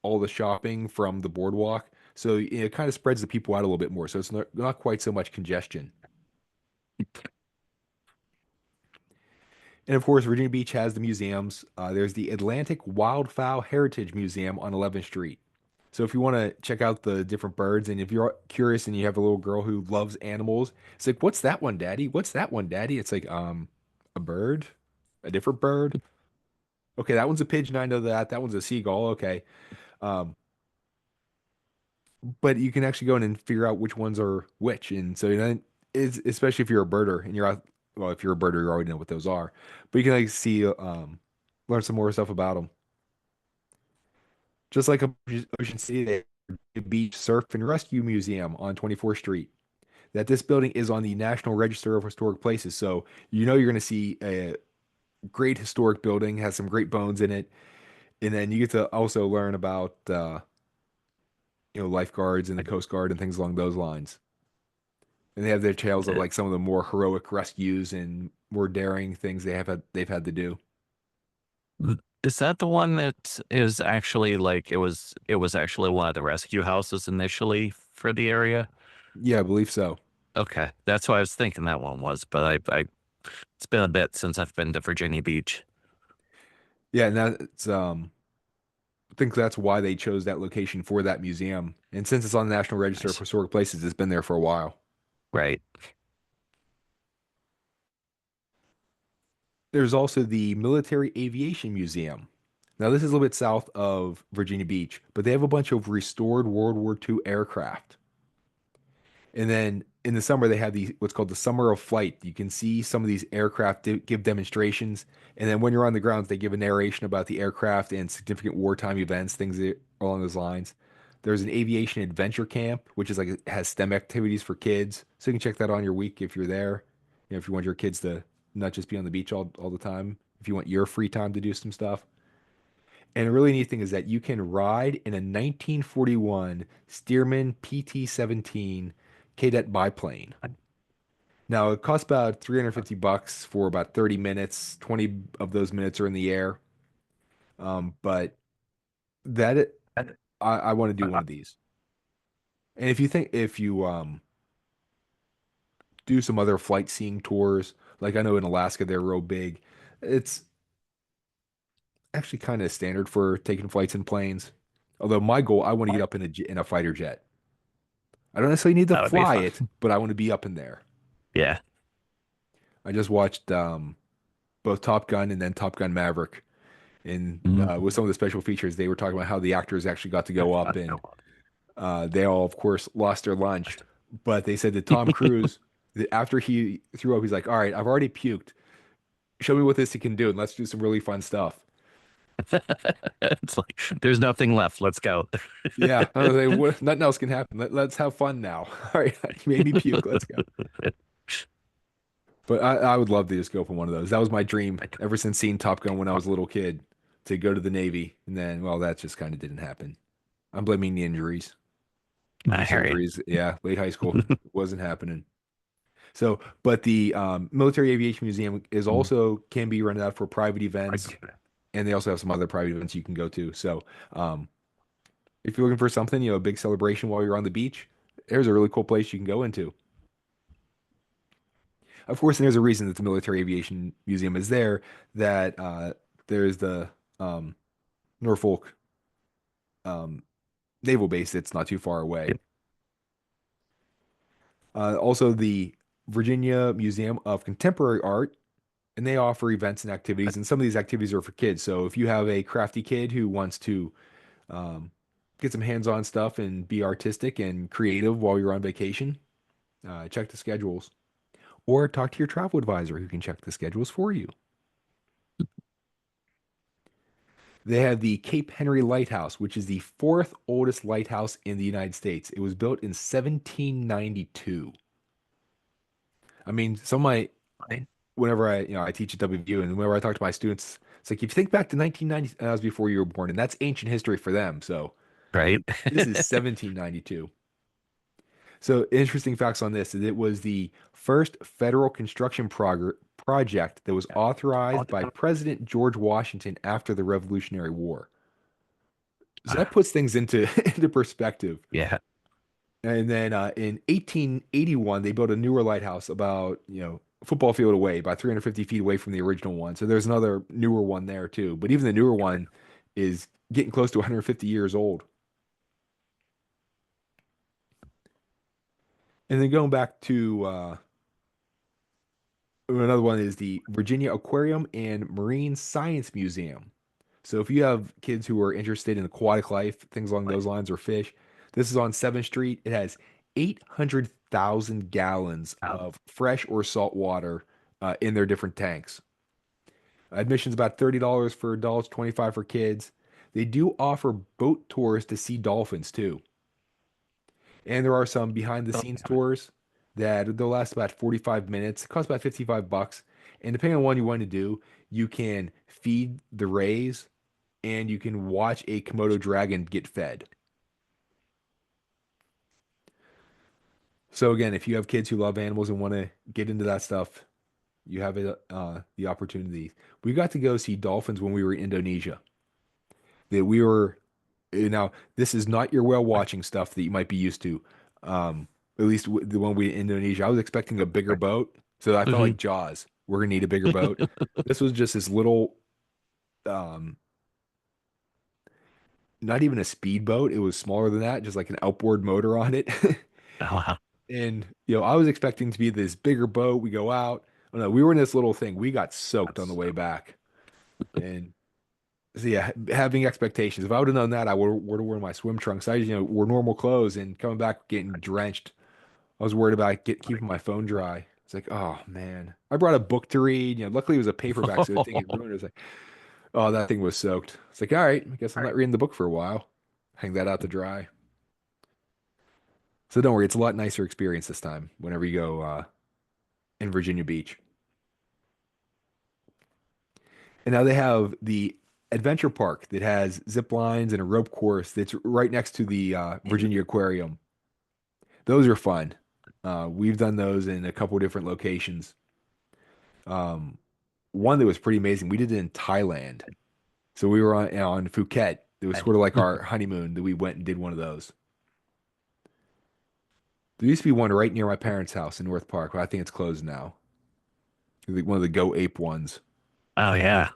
all the shopping from the boardwalk. So it kind of spreads the people out a little bit more. So it's not quite so much congestion. And of course, Virginia Beach has the museums. There's the Atlantic Wildfowl Heritage Museum on 11th Street. So if you want to check out the different birds, and if you're curious and you have a little girl who loves animals, it's like, what's that one, Daddy? What's that one, Daddy? It's like, a bird, a different bird. Okay, that one's a pigeon. I know that. That one's a seagull. Okay. Um, but you can actually go in and figure out which ones are which. And so, it's, especially if you're a birder and you're out, well, if you're a birder, you already know what those are. But you can like see, learn some more stuff about them. Just like Ocean City, they have a beach surf and rescue museum on 24th Street. That this building is on the National Register of Historic Places, so you're going to see a great historic building, has some great bones in it, and then you get to also learn about lifeguards and the Coast Guard and things along those lines. And they have their tales of like some of the more heroic rescues and more daring things they've had to do. Is that the one that is actually like it was actually one of the rescue houses initially for the area? Yeah, I believe so. Okay, that's what I was thinking that one was, but I it's been a bit since I've been to Virginia Beach. Yeah, and that's I think that's why they chose that location for that museum. And since it's on the National Register of Historic Places, it's been there for a while. Right. There's also the Military Aviation Museum. Now, this is a little bit south of Virginia Beach, but they have a bunch of restored World War II aircraft. And then in the summer, they have what's called the Summer of Flight. You can see some of these aircraft give demonstrations. And then when you're on the ground, they give a narration about the aircraft and significant wartime events, things along those lines. There's an aviation adventure camp, which is like it has STEM activities for kids. So you can check that on your week if you're there. If you want your kids to not just be on the beach all the time, if you want your free time to do some stuff. And a really neat thing is that you can ride in a 1941 Stearman PT-17 cadet biplane. Now it costs about $350 for about 30 minutes. 20 of those minutes are in the air. But I want to do one of these. And if you do some other flight seeing tours, like I know in Alaska they're real big. It's actually kind of standard for taking flights in planes. Although my goal, I want to get up in a fighter jet. I don't necessarily need to fly it, but I want to be up in there. Yeah. I just watched both Top Gun and then Top Gun Maverick. And with some of the special features, they were talking about how the actors actually got to go up, and they all, of course, lost their lunch. But they said that Tom Cruise, that after he threw up, he's like, "All right, I've already puked. Show me what this can do, and let's do some really fun stuff." It's like there's nothing left. Let's go. Yeah, nothing else can happen. Let's have fun now. All right, you made me puke. Let's go. But I would love to just go up on one of those. That was my dream ever since seeing Top Gun when I was a little kid to go to the Navy. And then, well, that just kind of didn't happen. I'm blaming the injuries, knee I hear you. surgeries. Yeah, late high school wasn't happening. So, but the Military Aviation Museum is also can be rented out for private events, and they also have some other private events you can go to. So, um, if you're looking for something, a big celebration while you're on the beach, there's a really cool place you can go into. Of course, there's a reason that the Military Aviation Museum is there, that there's the um, Norfolk um, Naval Base that's not too far away. Yep. Also, the Virginia Museum of Contemporary Art, and they offer events and activities, and some of these activities are for kids. So if you have a crafty kid who wants to um, get some hands-on stuff and be artistic and creative while you're on vacation, check the schedules. Or talk to your travel advisor who can check the schedules for you. They have the Cape Henry Lighthouse, which is the fourth oldest lighthouse in the United States. It was built in 1792. I mean, whenever I teach at WVU and whenever I talk to my students, it's like, if you think back to 1990, that was before you were born, and that's ancient history for them. So Right? this is 1792. So interesting facts on this is it was the first federal construction project that was authorized by President George Washington after the Revolutionary War. So that puts things into into perspective. Yeah. And then in 1881, they built a newer lighthouse about, a football field away, about 350 feet away from the original one. So there's another newer one there too. But even the newer one is getting close to 150 years old. And then going back to another one is the Virginia Aquarium and Marine Science Museum. So if you have kids who are interested in aquatic life, things along those lines, or fish, this is on 7th Street. It has 800,000 gallons of fresh or salt water in their different tanks. Admission's about $30 for adults, 25 for kids. They do offer boat tours to see dolphins too. And there are some behind the scenes tours that they'll last about 45 minutes. It costs about $55. And depending on what you want to do, you can feed the rays and you can watch a Komodo dragon get fed. So again, if you have kids who love animals and want to get into that stuff, you have the opportunity. We got to go see dolphins when we were in Indonesia. Now, this is not your whale watching stuff that you might be used to. At least the one we in Indonesia, I was expecting a bigger boat, so I felt like Jaws. We're gonna need a bigger boat. This was just this little, not even a speedboat. It was smaller than that, just like an outboard motor on it. Oh, wow. And I was expecting to be this bigger boat. We go out. Oh no, we were in this little thing. We got soaked on the way back, and so yeah, having expectations. If I would have known that, I would have worn my swim trunks. I wore normal clothes and coming back getting drenched. I was worried about keeping my phone dry. It's like, oh man, I brought a book to read. Luckily it was a paperback, so it didn't get ruined. It was like, oh, that thing was soaked. It's like, all right, I guess I'm not reading the book for a while. Hang that out to dry. So don't worry, it's a lot nicer experience this time whenever you go in Virginia Beach. And now they have the adventure park that has zip lines and a rope course that's right next to the Virginia Aquarium. Those are fun. We've done those in a couple different locations. One that was pretty amazing, we did it in Thailand. So we were on Phuket. It was sort of like our honeymoon that we went and did one of those. There used to be one right near my parents' house in North Park, but I think it's closed now. One of the Go Ape ones. Oh, yeah.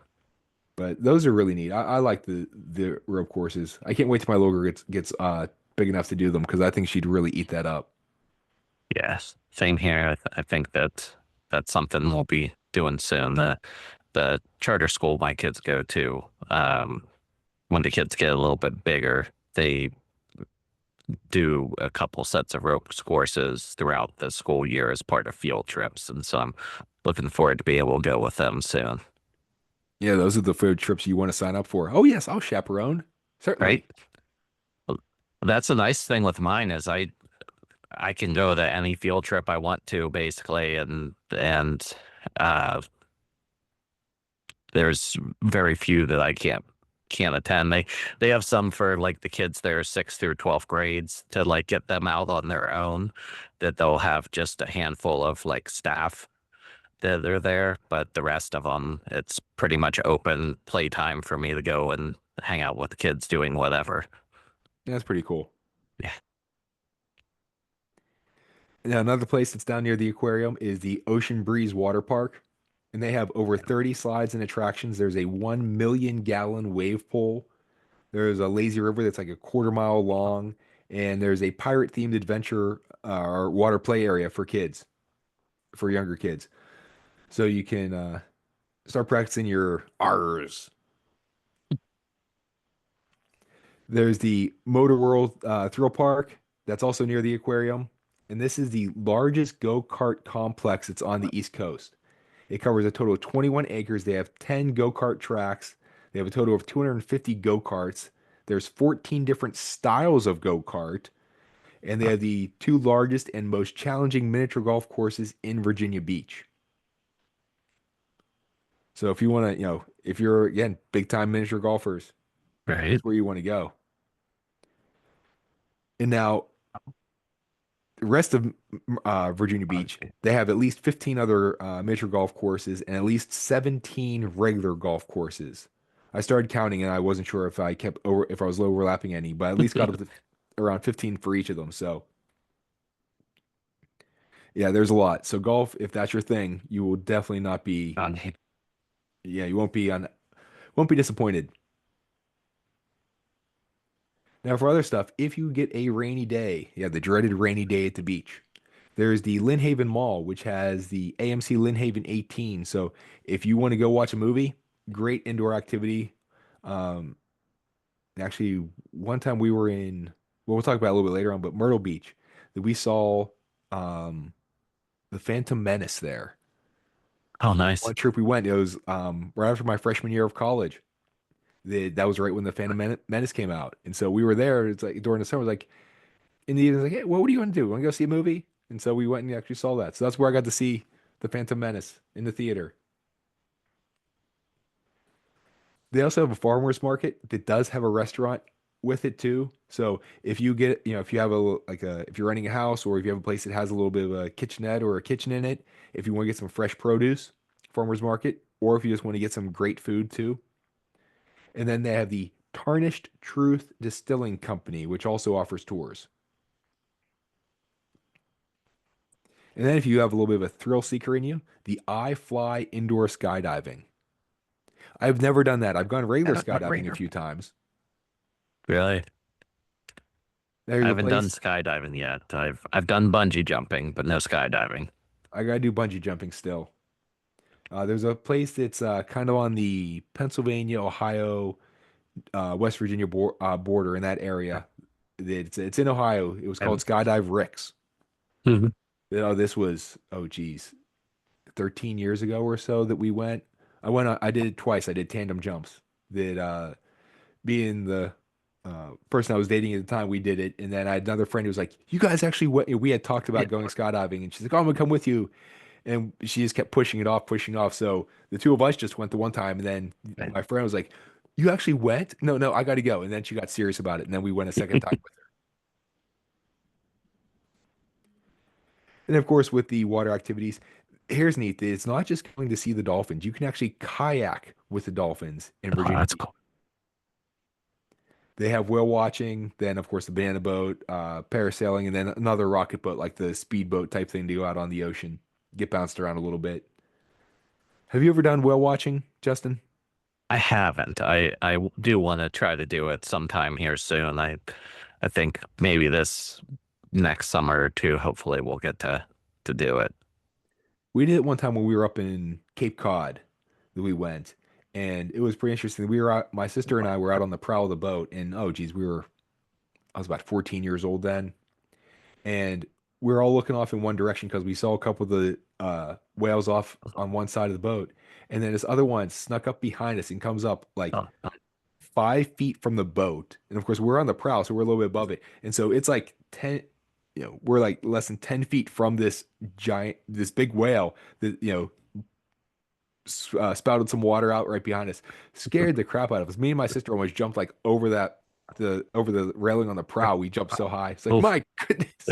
But those are really neat. I like the rope courses. I can't wait till my little girl gets big enough to do them because I think she'd really eat that up. Yes. Same here. I think that's something we'll be doing soon. The charter school my kids go to, when the kids get a little bit bigger, they do a couple sets of ropes courses throughout the school year as part of field trips. And so I'm looking forward to be able to go with them soon. Yeah, those are the field trips you want to sign up for. Oh, yes, I'll chaperone. Certainly. Right? Well, that's the nice thing with mine is I can go to any field trip I want to, basically, and uh, there's very few that I can't attend. They have some for like the kids there 6th through 12th grades to like get them out on their own, that they'll have just a handful of like staff that are there, but the rest of them, it's pretty much open playtime for me to go and hang out with the kids doing whatever. Yeah, that's pretty cool. Yeah. Now, another place that's down near the aquarium is the Ocean Breeze Water Park, and they have over 30 slides and attractions. There's a 1 million gallon wave pool. There's a lazy river that's like a quarter-mile long, and there's a pirate themed adventure or water play area for kids, for younger kids. So you can start practicing your R's. There's the Motor World Thrill Park that's also near the aquarium. And this is the largest go-kart complex that's on the East Coast. It covers a total of 21 acres. They have 10 go-kart tracks. They have a total of 250 go-karts. There's 14 different styles of go-kart. And they have the two largest and most challenging miniature golf courses in Virginia Beach. So if you want to, if you're, again, big-time miniature golfers, Right. that's where you want to go. And now, the rest of Virginia Beach, they have at least 15 other miniature golf courses and at least 17 regular golf courses. I started counting and I wasn't sure if if I was overlapping any, but I at least got up to around 15 for each of them. So yeah, there's a lot. So golf, if that's your thing, you will definitely not be, yeah, you won't be disappointed. Now, for other stuff, if you get a rainy day, yeah, the dreaded rainy day at the beach, there's the Lynn Haven Mall, which has the AMC Lynn Haven 18. So if you want to go watch a movie, great indoor activity. Um, Actually, one time we were in, well, we'll talk about it a little bit later on, but Myrtle Beach, that we saw um, the Phantom Menace there. Oh, nice. One trip we went, it was right after my freshman year of college. That was right when the Menace came out. And so we were there. It's like during the summer, like in the evening, like, hey, what do you want to do? Want to go see a movie? And so we went and actually saw that. So that's where I got to see the Phantom Menace in the theater. They also have a farmers market that does have a restaurant with it too. So if you get, if you have if you're renting a house or if you have a place that has a little bit of a kitchenette or a kitchen in it, if you want to get some fresh produce, farmers market, or if you just want to get some great food too. And then they have the Tarnished Truth Distilling Company, which also offers tours. And then if you have a little bit of a thrill seeker in you, the I Fly Indoor Skydiving. I've never done that. I've gone regular skydiving a few times. Really? There's I a haven't done place. skydiving yet. I've done bungee jumping, but no skydiving. I gotta do bungee jumping still. There's a place that's kind of on the Pennsylvania, Ohio, West Virginia border in that area. It's in Ohio. It was called Skydive Rick's. Mhm. This was, oh geez, 13 years ago or so that we went. I did it twice. I did tandem jumps. That being the person I was dating at the time, we did it. And then I had another friend who was like, you guys actually went, we had talked about going skydiving. And she's like, oh, I'm gonna come with you. And she just kept pushing it off, pushing it off. So the two of us just went the one time. And then my friend was like, you actually went? No, no, I got to go. And then she got serious about it. And then we went a second time with her. And of course, with the water activities, here's neat. It's not just going to see the dolphins. You can actually kayak with the dolphins in Oh, Virginia that's Beach. cool. They have whale watching, then of course the banana boat, parasailing, and then another rocket boat, like the speedboat type thing to go out on the ocean, get bounced around a little bit. Have you ever done whale watching, Justin? I haven't. I do want to try to do it sometime here soon. I think maybe this next summer or two, hopefully we'll get to do it. We did it one time when we were up in Cape Cod that we went, and it was pretty interesting. We were out, my sister and I were out on the prow of the boat, and oh geez, I was about 14 years old then, and we were all looking off in one direction because we saw a couple of the whales off on one side of the boat, and then this other one snuck up behind us and comes up like Oh, 5 feet from the boat, and of course we're on the prow, so we're a little bit above it, and so it's like 10. we're like less than 10 feet from this big whale that, spouted some water out right behind us, scared the crap out of us. Me and my sister almost jumped like over the railing on the prow. We jumped so high. It's like, Oof. my goodness.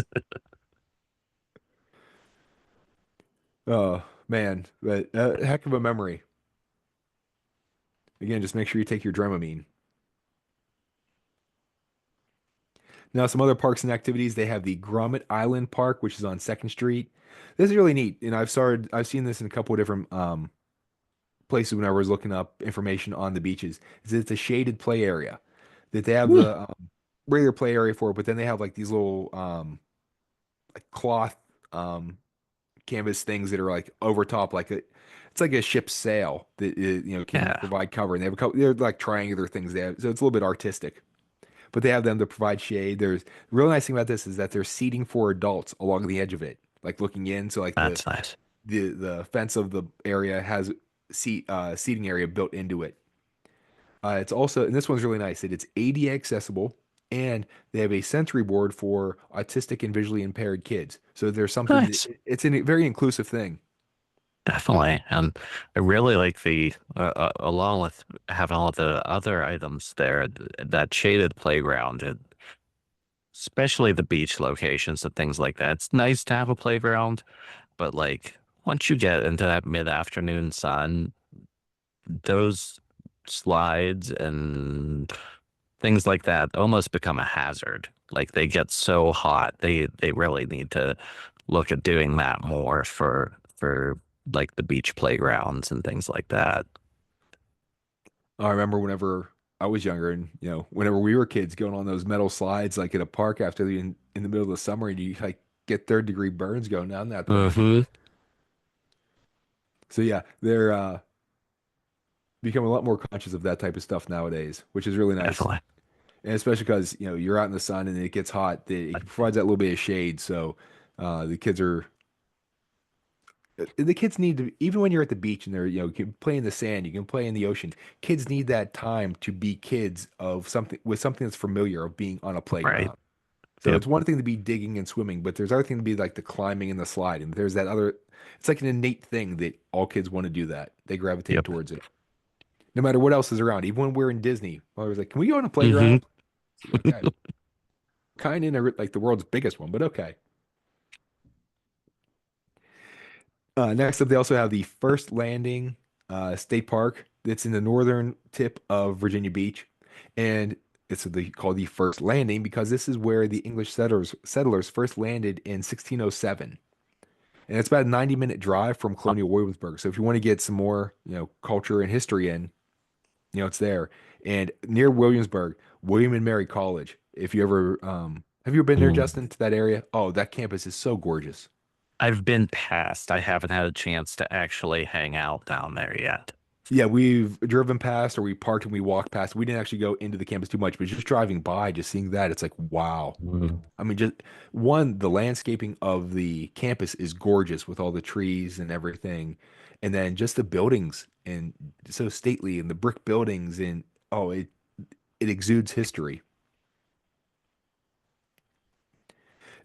Oh man, but heck of a memory. Again, just make sure you take your Dramamine. Now, some other parks and activities. They have the Grommet Island Park, which is on Second Street. This is really neat, and I've seen this in a couple of different places when I was looking up information on the beaches. It's a shaded play area that they have Woo. the regular play area for, but then they have like these little like cloth canvas things that are like over top, it's like a ship's sail that can Yeah, provide cover. And they have a couple, they're like triangular things they have, so it's a little bit artistic. But they have them to provide shade. There's the real nice thing about this is that there's seating for adults along the edge of it, like looking in. So like that's nice. the fence of the area has seating area built into it. It's also, and this one's really nice, that it's ADA accessible and they have a sensory board for autistic and visually impaired kids. So there's something Nice. it's a very inclusive thing. Definitely. And I really like along with having all the other items there, that shaded playground, especially the beach locations and things like that. It's nice to have a playground, but like once you get into that mid-afternoon sun, those slides and things like that almost become a hazard. Like they get so hot. They really need to look at doing that more for like the beach playgrounds and things like that. I remember whenever I was younger and, whenever we were kids going on those metal slides, like at a park in the middle of the summer and you like get third-degree burns going down that thing. Hmm. So yeah, they're becoming a lot more conscious of that type of stuff nowadays, which is really nice. Definitely. And especially because, you're out in the sun and it gets hot, it provides that little bit of shade. So the kids are the kids need to, even when you're at the beach and you can play in the sand, you can play in the ocean. Kids need that time to be kids of something that's familiar, of being on a Right. playground. So Yep. it's one thing to be digging and swimming, but there's other thing to be like the climbing and the sliding. There's that other, it's like an innate thing that all kids want to do that. They gravitate Yep. towards it. No matter what else is around. Even when we're in Disney, I was like, can we go on a Hmm. playground? Okay. Kind of in like the world's biggest one, but okay. Next up, they also have the First Landing State Park that's in the northern tip of Virginia Beach. And called the First Landing because this is where the English settlers first landed in 1607. And it's about a 90-minute drive from Colonial Williamsburg. So if you want to get some more, culture and history in, it's there. And near Williamsburg, William and Mary College. If you ever have you ever been there, Justin, to that area? Oh, that campus is so gorgeous. I've been past. I haven't had a chance to actually hang out down there yet. Yeah, we've driven past or we parked and we walked past. We didn't actually go into the campus too much, but just driving by, just seeing that, it's like, wow. Mm. I mean, just the landscaping of the campus is gorgeous with all the trees and everything. And then just the buildings and so stately and the brick buildings and it exudes history.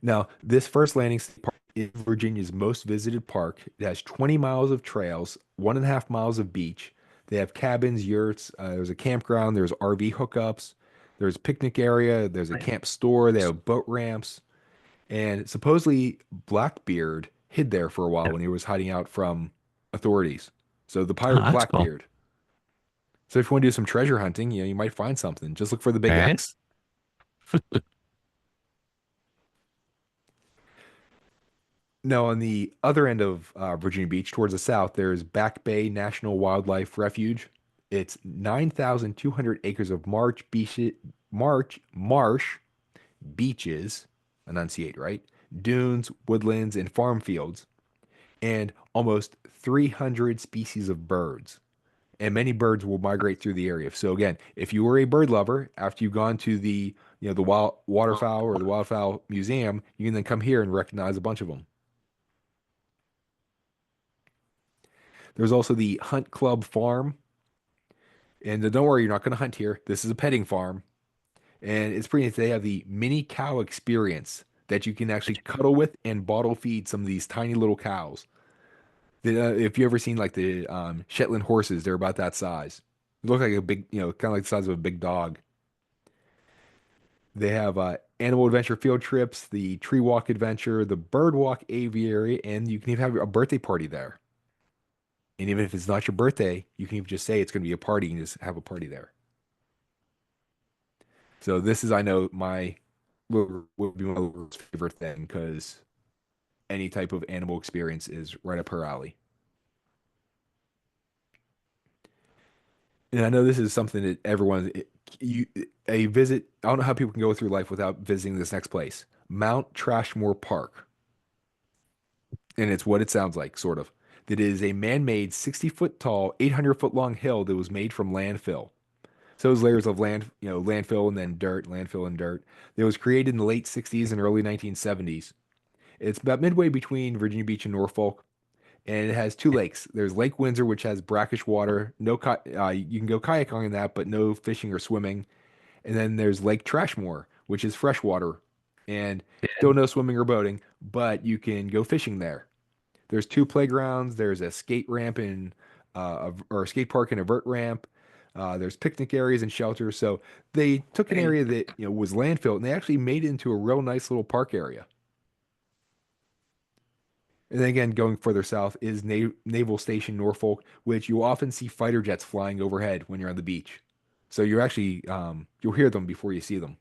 Now, this First Landing State Park is Virginia's most visited park. It has 20 miles of trails, 1.5 miles of beach. They have cabins, yurts. There's a campground. There's RV hookups. There's a picnic area. There's a Right. camp store. They have boat ramps. And supposedly Blackbeard hid there for a while Yeah. when he was hiding out from authorities. So the Oh, pirate that's cool. Blackbeard. So if you want to do some treasure hunting, you might find something. Just look for the big Right. X. Now, on the other end of Virginia Beach, towards the south, there's Back Bay National Wildlife Refuge. It's 9,200 acres of marsh beaches, enunciate right, dunes, woodlands, and farm fields, and almost 300 species of birds. And many birds will migrate through the area. So again, if you were a bird lover, after you've gone to the wild waterfowl or the wildfowl museum, you can then come here and recognize a bunch of them. There's also the Hunt Club Farm. And don't worry, you're not going to hunt here. This is a petting farm. And it's pretty neat. They have the mini cow experience that you can actually cuddle with and bottle feed some of these tiny little cows. If you ever seen like the Shetland horses, they're about that size. They look like a big, kind of like the size of a big dog. They have animal adventure field trips, the tree walk adventure, the bird walk aviary, and you can even have a birthday party there. And even if it's not your birthday, you can even just say it's going to be a party and just have a party there. So this is, I know, would be my little favorite thing because any type of animal experience is right up her alley. And I know this is something that you, a visit, I don't know how people can go through life without visiting this next place, Mount Trashmore Park. And it's what it sounds like, sort of. That is a man-made 60-foot tall, 800-foot long hill that was made from landfill. So those layers of landfill and then dirt, landfill and dirt. It was created in the late 60s and early 1970s. It's about midway between Virginia Beach and Norfolk, and it has two lakes. There's Lake Windsor, which has brackish water. You can go kayaking on that, but no fishing or swimming. And then there's Lake Trashmore, which is freshwater, and still no swimming or boating, but you can go fishing there. There's two playgrounds. There's a skate ramp or a skate park and a vert ramp. There's picnic areas and shelters. So they took an area that was landfill and they actually made it into a real nice little park area. And then again, going further south is Naval Station Norfolk, which you often see fighter jets flying overhead when you're on the beach. So you're actually you'll hear them before you see them.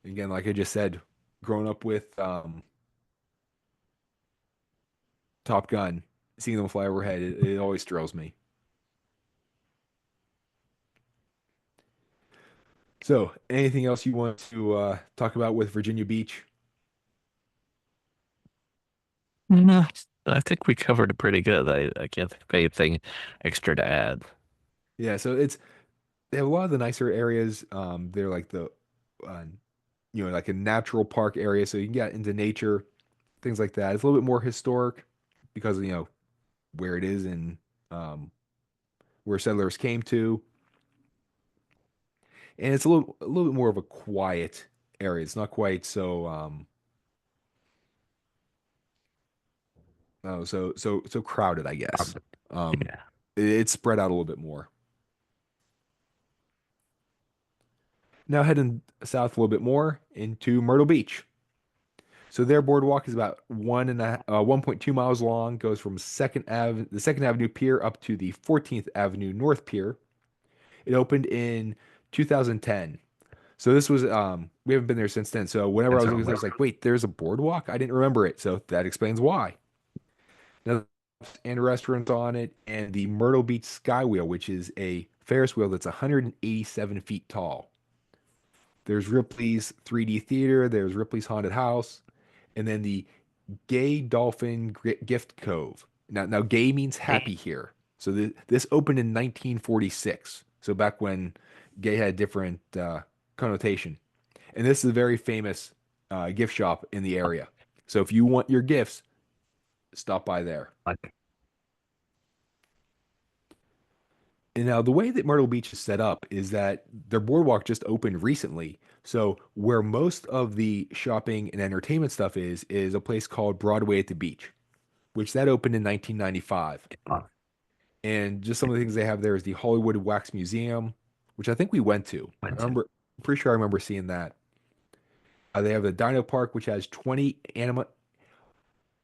Again, like I just said, growing up with Top Gun, seeing them fly overhead, it always thrills me. So, anything else you want to talk about with Virginia Beach? No, I think we covered it pretty good. I can't think of anything extra to add. Yeah, so they have a lot of the nicer areas. They're like uh, like a natural park area, so you can get into nature, things like that. It's a little bit more historic because of, where it is and um, where settlers came to, and it's a little bit more of a quiet area. It's not quite so so crowded, I guess. Um, Yeah. it's spread out a little bit more. Now heading south a little bit more into Myrtle Beach. So their boardwalk is about 1.2 miles long, goes from the Second Avenue Pier up to the 14th Avenue North Pier. It opened in 2010. So this was we haven't been there since then. So whenever I was looking, I was like, wait, there's a boardwalk? I didn't remember it. So that explains why. Now, and restaurants on it, and the Myrtle Beach Skywheel, which is a Ferris wheel that's 187 feet tall. There's Ripley's 3D Theater, there's Ripley's Haunted House, and then the Gay Dolphin Gift Cove. Now gay means happy here. So this opened in 1946. So back when gay had a different connotation. And this is a very famous gift shop in the area. So if you want your gifts, stop by there. Like, And now the way that Myrtle Beach is set up is that their boardwalk just opened recently. So where most of the shopping and entertainment stuff is a place called Broadway at the Beach, which that opened in 1995. And just some of the things they have there is the Hollywood Wax Museum, which I think we went to. I'm pretty sure I remember seeing that. They have the Dino Park, which has 20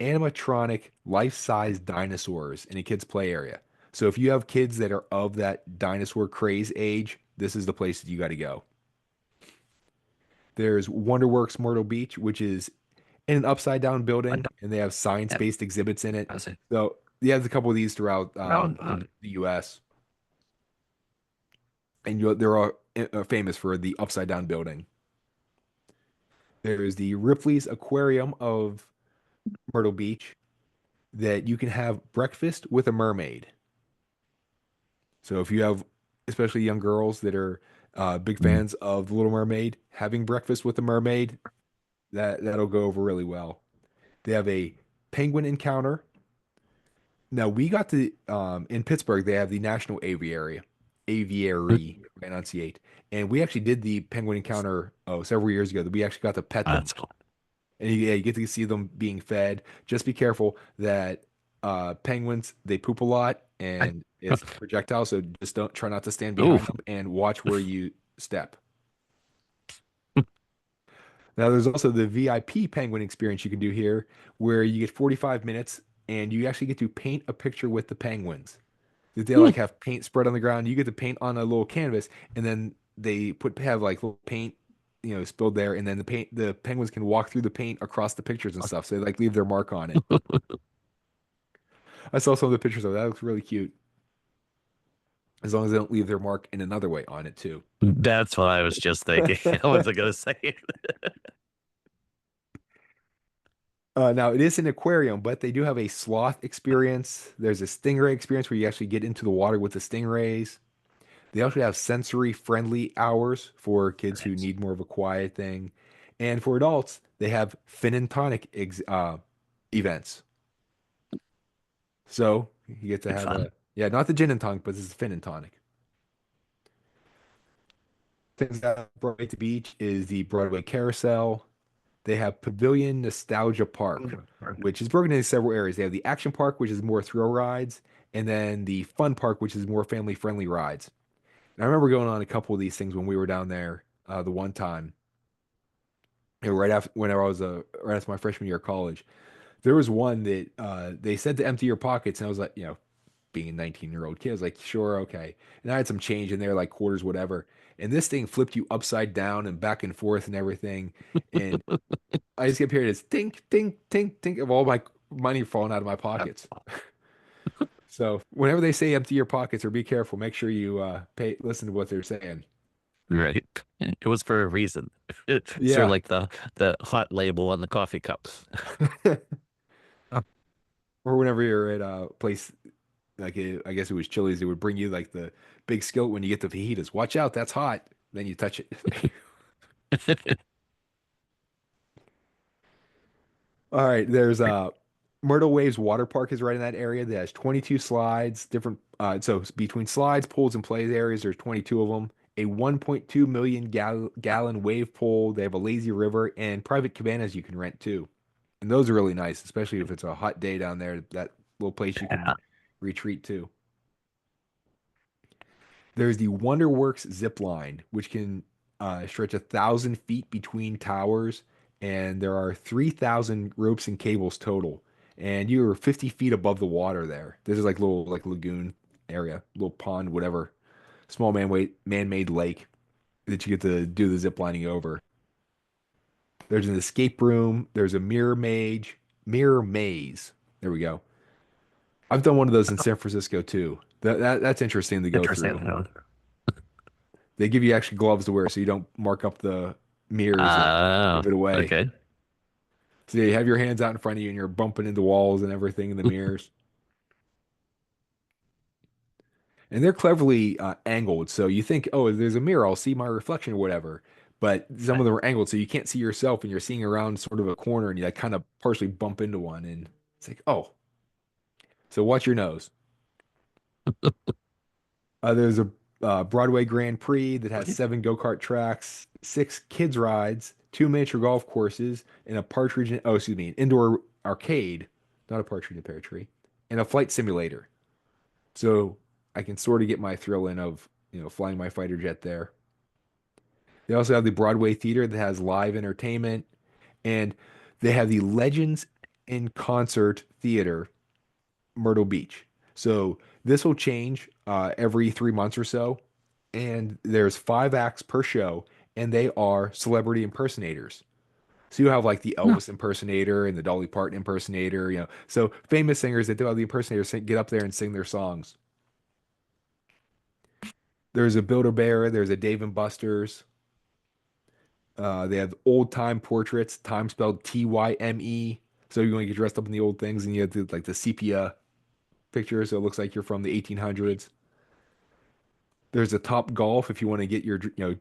animatronic life-size dinosaurs in a kids' play area. So if you have kids that are of that dinosaur craze age, this is the place that you got to go. There's Wonderworks Myrtle Beach, which is in an upside down building, and they have science-based exhibits in it. So you have a couple of these throughout the U.S. And they're all famous for the upside down building. There's the Ripley's Aquarium of Myrtle Beach that you can have breakfast with a mermaid. So if you have, especially young girls that are big fans of The Little Mermaid, having breakfast with a mermaid, that'll go over really well. They have a penguin encounter. Now we got in Pittsburgh, they have the National Aviary, aviary, enunciate. And we actually did the penguin encounter several years ago. That we actually got to pet them, That's cool. and yeah, you get to see them being fed. Just be careful that penguins they poop a lot, and it's projectile. So just don't try not to stand Ooh, behind them and watch where you step. Now, there's also the VIP penguin experience you can do here, where you get 45 minutes and you actually get to paint a picture with the penguins. They like have paint spread on the ground. You get to paint on a little canvas, and then they have like little paint, spilled there, and then the penguins can walk through the paint across the pictures and stuff. So they like leave their mark on it. I saw some of the pictures of that. That looks really cute. As long as they don't leave their mark in another way on it too. that's what I was just thinking. I wasn't gonna say it. Now it is an aquarium, but they do have a sloth experience. There's a stingray experience where you actually get into the water with the stingrays. They also have sensory friendly hours for kids who Nice. need more of a quiet thing. And for adults, they have fin and tonic events. So you get to Good have fun. yeah, not the gin and tonic, but this is fin and tonic. Things that Broadway to Beach is the Broadway Carousel. They have Pavilion Nostalgia Park, which is broken into several areas. They have the Action Park, which is more thrill rides, and then the Fun Park, which is more family friendly rides. And I remember going on a couple of these things when we were down there the one time, right after whenever I was right after my freshman year of college. There was one that they said to empty your pockets, and I was like, being a 19-year-old kid, I was like, sure, okay. And I had some change in there, like quarters, whatever. And this thing flipped you upside down and back and forth and everything. And I just kept hearing this tink, tink, tink, tink of all my money falling out of my pockets. So whenever they say empty your pockets or be careful, make sure you listen to what they're saying. Right. It was for a reason. Sort of Yeah. like the hot label on the coffee cups. Or whenever you're at a place like I guess it was Chili's, it would bring you like the big skillet when you get the fajitas. Watch out, that's hot. Then you touch it. All right, there's Myrtle Waves Water Park is right in that area that has 22 slides, different so between slides, pools, and play areas, there's 22 of them. A 1.2 million gallon wave pool. They have a lazy river and private cabanas you can rent too. And those are really nice, especially if it's a hot day down there, that little place you can Yeah. retreat to. There's the Wonderworks zip line, which can stretch 1,000 feet between towers, and there are 3,000 ropes and cables total. And you are 50 feet above the water there. This is like little like lagoon area, little pond, whatever, small man-made lake that you get to do the zip lining over. There's an escape room. There's a mirror maze. There we go. I've done one of those in San Francisco too. That's interesting to go Interesting. through. They give you actually gloves to wear so you don't mark up the mirrors and Oh, give it away. okay. So you have your hands out in front of you and you're bumping into walls and everything in the mirrors. And they're cleverly angled. So you think, oh, there's a mirror, I'll see my reflection or whatever. But some of them are angled so you can't see yourself and you're seeing around sort of a corner and you like kind of partially bump into one. And it's like, oh, so watch your nose. There's a Broadway Grand Prix that has 7 go-kart tracks, 6 kids rides, 2 miniature golf courses, and an indoor arcade, not a partridge in a pear tree, and a flight simulator. So I can sort of get my thrill in of, flying my fighter jet there. They also have the Broadway Theater that has live entertainment, and they have the Legends in Concert Theater Myrtle Beach. So this will change every 3 months or so. And there's 5 acts per show, and they are celebrity impersonators. So you have like the No. Elvis impersonator and the Dolly Parton impersonator, So famous singers that do have the impersonators get up there and sing their songs. There's a Build-A-Bear, there's a Dave and Buster's. They have old time portraits, time spelled Tyme. So you're going to get dressed up in the old things, and you have like the sepia picture, so it looks like you're from the 1800s. There's a Top Golf if you want to get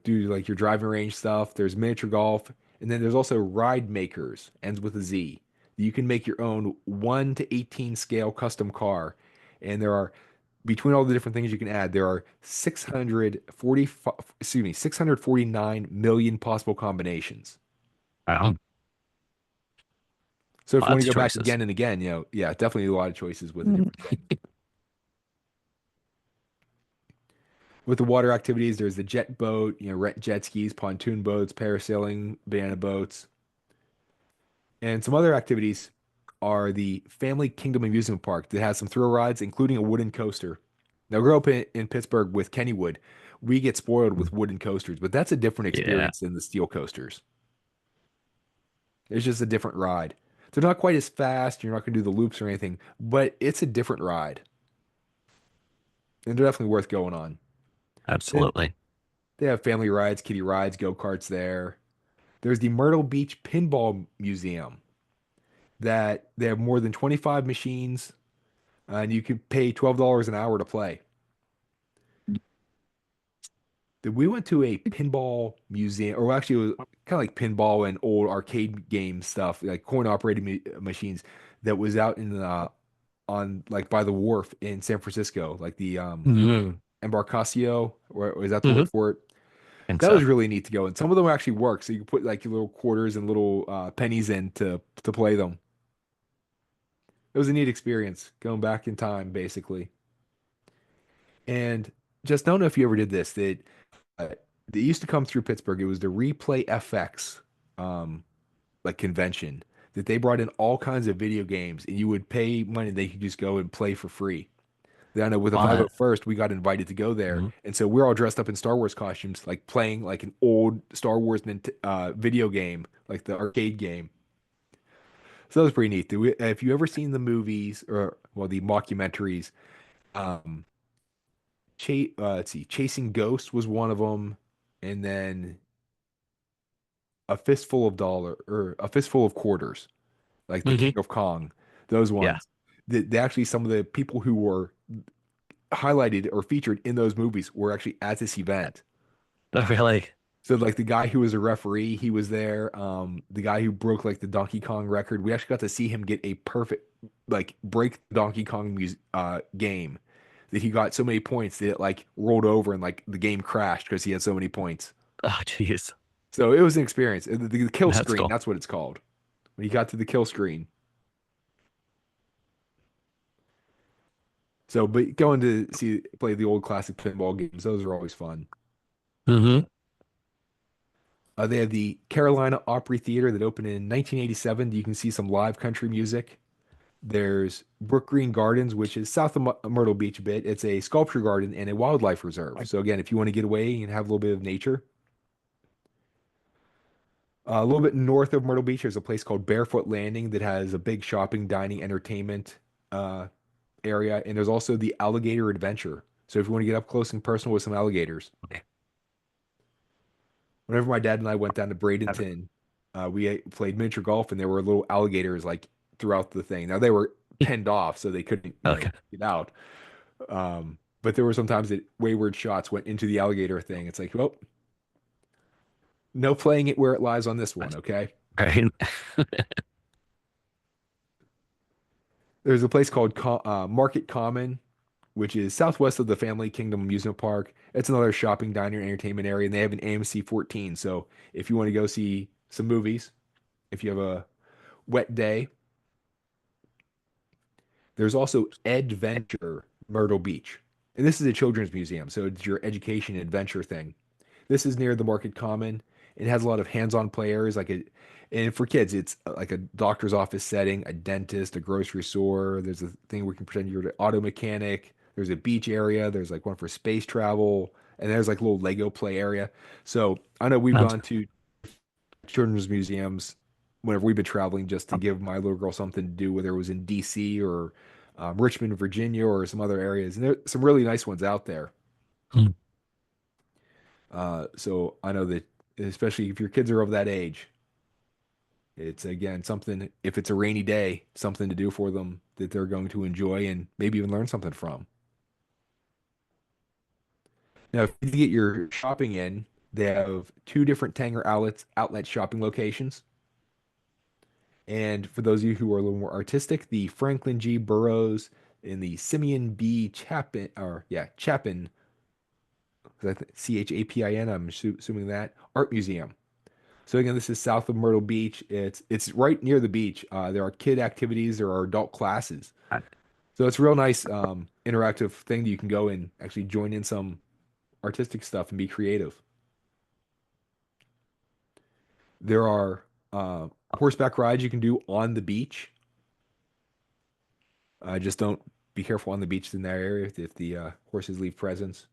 do like your driving range stuff. There's miniature golf, and then there's also Ride Makers, ends with a Z. You can make your own 1 to 18 scale custom car, and there are between all the different things you can add, there are 649 million possible combinations. Wow. So if you want Lots to of go back choices. again and again, yeah, definitely a lot of choices with the Mhm. different things. With the water activities, there's the jet boat, rent jet skis, pontoon boats, parasailing, banana boats. And some other activities are the Family Kingdom Amusement Park that has some thrill rides, including a wooden coaster. Now, I grew up in Pittsburgh with Kennywood. We get spoiled with wooden coasters, but that's a different Yeah, experience than the steel coasters. It's just a different ride. They're not quite as fast. You're not going to do the loops or anything, but it's a different ride. And they're definitely worth going on. And absolutely. they have family rides, kiddie rides, go-karts there. There's the Myrtle Beach Pinball Museum that they have more than 25 machines, and you can pay $12 an hour to play. We went to a pinball museum, or actually, it was kind of like pinball and old arcade game stuff, like coin operated machines that was out in the on like by the wharf in San Francisco, like the Hmm. Embarcacio, or is that the Hmm. word for it? And That so, was really neat to go. And some of them actually work, so you can put like your little quarters and little pennies in to play them. It was a neat experience going back in time, basically. And just don't know if you ever did this, that uh, they used to come through Pittsburgh. It was the Replay FX um, like convention that they brought in all kinds of video games, and you would pay money. They could just go and play for free. Then I know with the fun. 501st, we got invited to go there, Mhm. and so we're all dressed up in Star Wars costumes, like playing like an old Star Wars video game, like the arcade game. So that was pretty neat. If you ever seen the movies or well, the mockumentaries, um, let's see, Chasing Ghosts was one of them, and then a fistful of quarters, like the King Mhm. of Kong, those Yeah. ones. They actually some of the people who were highlighted or featured in those movies were actually at this event. Really. So like the guy who was a referee, he was there. The guy who broke like the Donkey Kong record, we actually got to see him get a perfect like break the Donkey Kong game that he got so many points that it like rolled over and like the game crashed because he had so many points. Oh, jeez. So it was an experience. The kill That's screen, cool. that's what it's called. When he got to the kill screen. So, but going to see play the old classic pinball games, those are always fun. Hmm. They have the Carolina Opry Theater that opened in 1987. You can see some live country music. There's Brook Green Gardens, which is south of Myrtle Beach a bit. It's a sculpture garden and a wildlife reserve. So again, if you want to get away and have a little bit of nature, a little bit north of Myrtle Beach, there's a place called Barefoot Landing that has a big shopping, dining, entertainment uh, area, and there's also the Alligator Adventure. So if you want to get up close and personal with some alligators, whenever my dad and I went down to Bradenton, we played miniature golf, and there were little alligators like throughout the thing. Now they were penned off, so they couldn't, Okay. get out. But there were sometimes that wayward shots went into the alligator thing. It's like, well, no playing it where it lies on this one, okay? Right. There's a place called Market Common, which is southwest of the Family Kingdom Amusement Park. It's another shopping, diner, entertainment area, and they have an AMC 14. So if you want to go see some movies, if you have a wet day, there's also Adventure Myrtle Beach. And this is a children's museum, so it's your education and adventure thing. This is near the Market Common. It has a lot of hands-on play areas, and for kids, it's like a doctor's office setting, a dentist, a grocery store. There's a thing where you can pretend you're an auto mechanic. There's a beach area. There's like one for space travel, and there's like a little Lego play area. So I know we've Sounds gone to children's museums whenever we've been traveling just to give my little girl something to do, whether it was in DC or Richmond, Virginia, or some other areas. And there's some really nice ones out there. cool. So I know that, especially if your kids are of that age, it's again something, if it's a rainy day, something to do for them that they're going to enjoy and maybe even learn something from. Now, if you get your shopping in, they have two different Tanger outlet shopping locations. And for those of you who are a little more artistic, the Franklin G. Burroughs in the Simeon B. Chapin, Chapin. I'm assuming that Art Museum. So again, this is south of Myrtle Beach. It's right near the beach. There are kid activities, there are adult classes. So it's a real nice interactive thing that you can go and actually join in some artistic stuff and be creative. There are horseback rides you can do on the beach. Just don't be careful on the beach in that area if the horses leave presence.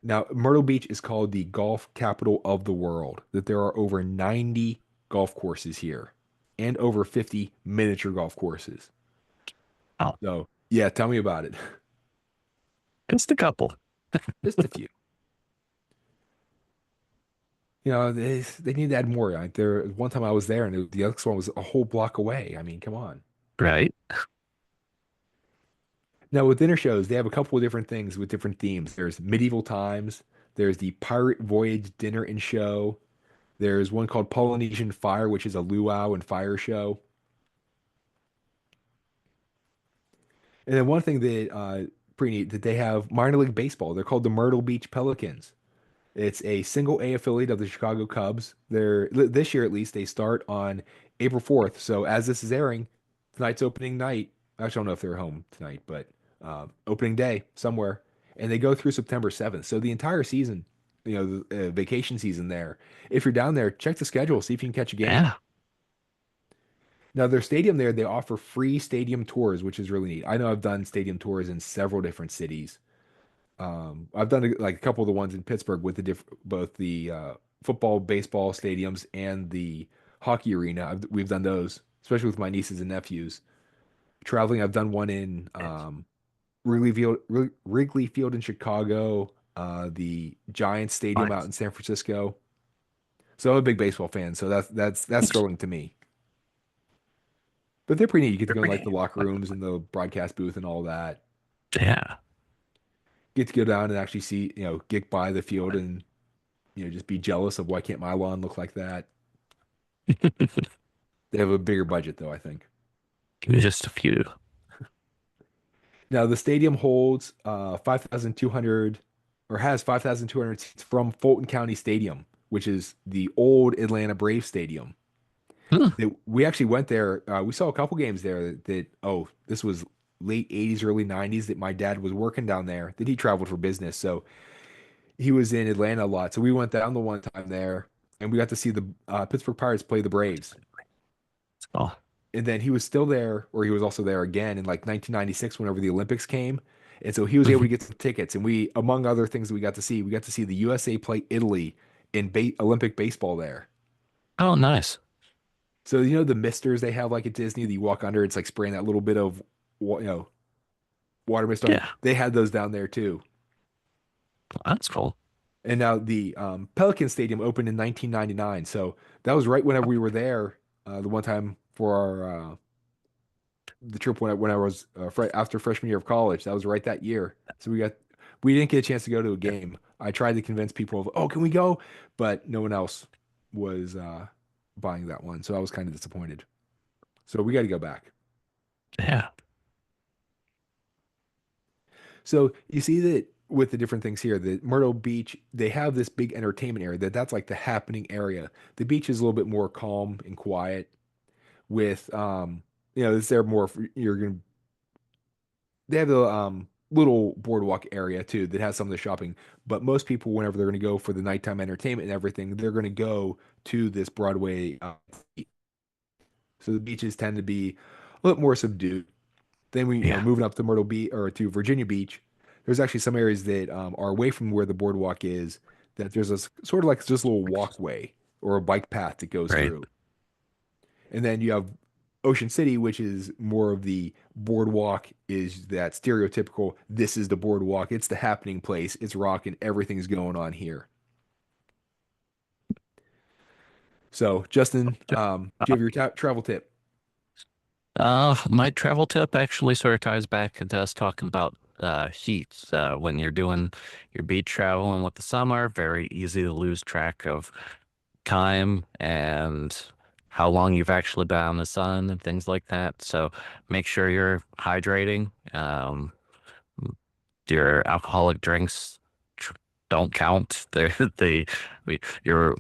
Now, Myrtle Beach is called the golf capital of the world. That there are over 90 golf courses here and over 50 miniature golf courses. Oh, So, yeah, tell me about it. just a couple. Just a few. They need to add more. One time I was there, and the other one was a whole block away. I mean, come on. Right. Now, with dinner shows, they have a couple of different things with different themes. There's medieval times. There's the Pirate Voyage dinner and show. There's one called Polynesian Fire, which is a luau and fire show. And then one thing that pretty neat that they have minor league baseball. They're called the Myrtle Beach Pelicans. It's a single A affiliate of the Chicago Cubs. This year at least they start on April 4th. So as this is airing, tonight's opening night. I actually don't know if they're home tonight, but opening day somewhere, and they go through September 7th. So the entire season, the vacation season there. If you're down there, check the schedule, see if you can catch a game. Yeah. Now, their stadium there, they offer free stadium tours, which is really neat. I know I've done stadium tours in several different cities. I've done like a couple of the ones in Pittsburgh with both the football, baseball stadiums and the hockey arena. We've done those, especially with my nieces and nephews. Traveling, I've done one in Wrigley Field in Chicago, the Giants Stadium out in San Francisco. So I'm a big baseball fan, so that's thrilling to me. But they're pretty neat. You get to go in like the locker rooms and the broadcast booth and all that. Yeah. Get to go down and actually see, get by the field and, just be jealous of why can't my lawn look like that. They have a bigger budget though, I think. Just a few. Now the stadium holds 5,200 or has 5,200 seats from Fulton County Stadium, which is the old Atlanta Braves Stadium. We actually went there. We saw a couple games there this was late 80s, early 90s that my dad was working down there, that he traveled for business. So he was in Atlanta a lot. So we went down the one time there and we got to see the Pittsburgh Pirates play the Braves. Oh. And then he was still there, or he was also there again in like 1996 whenever the Olympics came. And so he was able to get some tickets. And we, among other things that we got to see the USA play Italy in Olympic baseball there. Oh, nice. So, the misters they have like at Disney that you walk under, it's like spraying that little bit of, water mist on. Yeah. They had those down there too. That's cool. And now the Pelican Stadium opened in 1999. So that was right whenever we were there the one time for our the trip when I was after freshman year of college. That was right that year. So we didn't get a chance to go to a game. I tried to convince people can we go? But no one else was buying that one. So I was kind of disappointed. So we got to go back. Yeah. So you see that with the different things here, the Myrtle Beach, they have this big entertainment area that's like the happening area. The beach is a little bit more calm and quiet with, is there more, they have the little boardwalk area too that has some of the shopping, but most people, whenever they're going to go for the nighttime entertainment and everything, they're going to go to this Broadway. So the beaches tend to be a little more subdued. Then moving up to Myrtle Beach or to Virginia Beach, there's actually some areas that are away from where the boardwalk is, that there's a sort of like just a little walkway or a bike path that goes through. And then you have Ocean City, which is more of the boardwalk, is that stereotypical, this is the boardwalk, it's the happening place, it's rocking, everything's going on here. So, Justin, do you have your travel tip? My travel tip actually sort of ties back into us talking about heat. When you're doing your beach travel and with the summer, very easy to lose track of time and how long you've actually been out in the sun and things like that. So make sure you're hydrating. Your alcoholic drinks tr- don't count. Your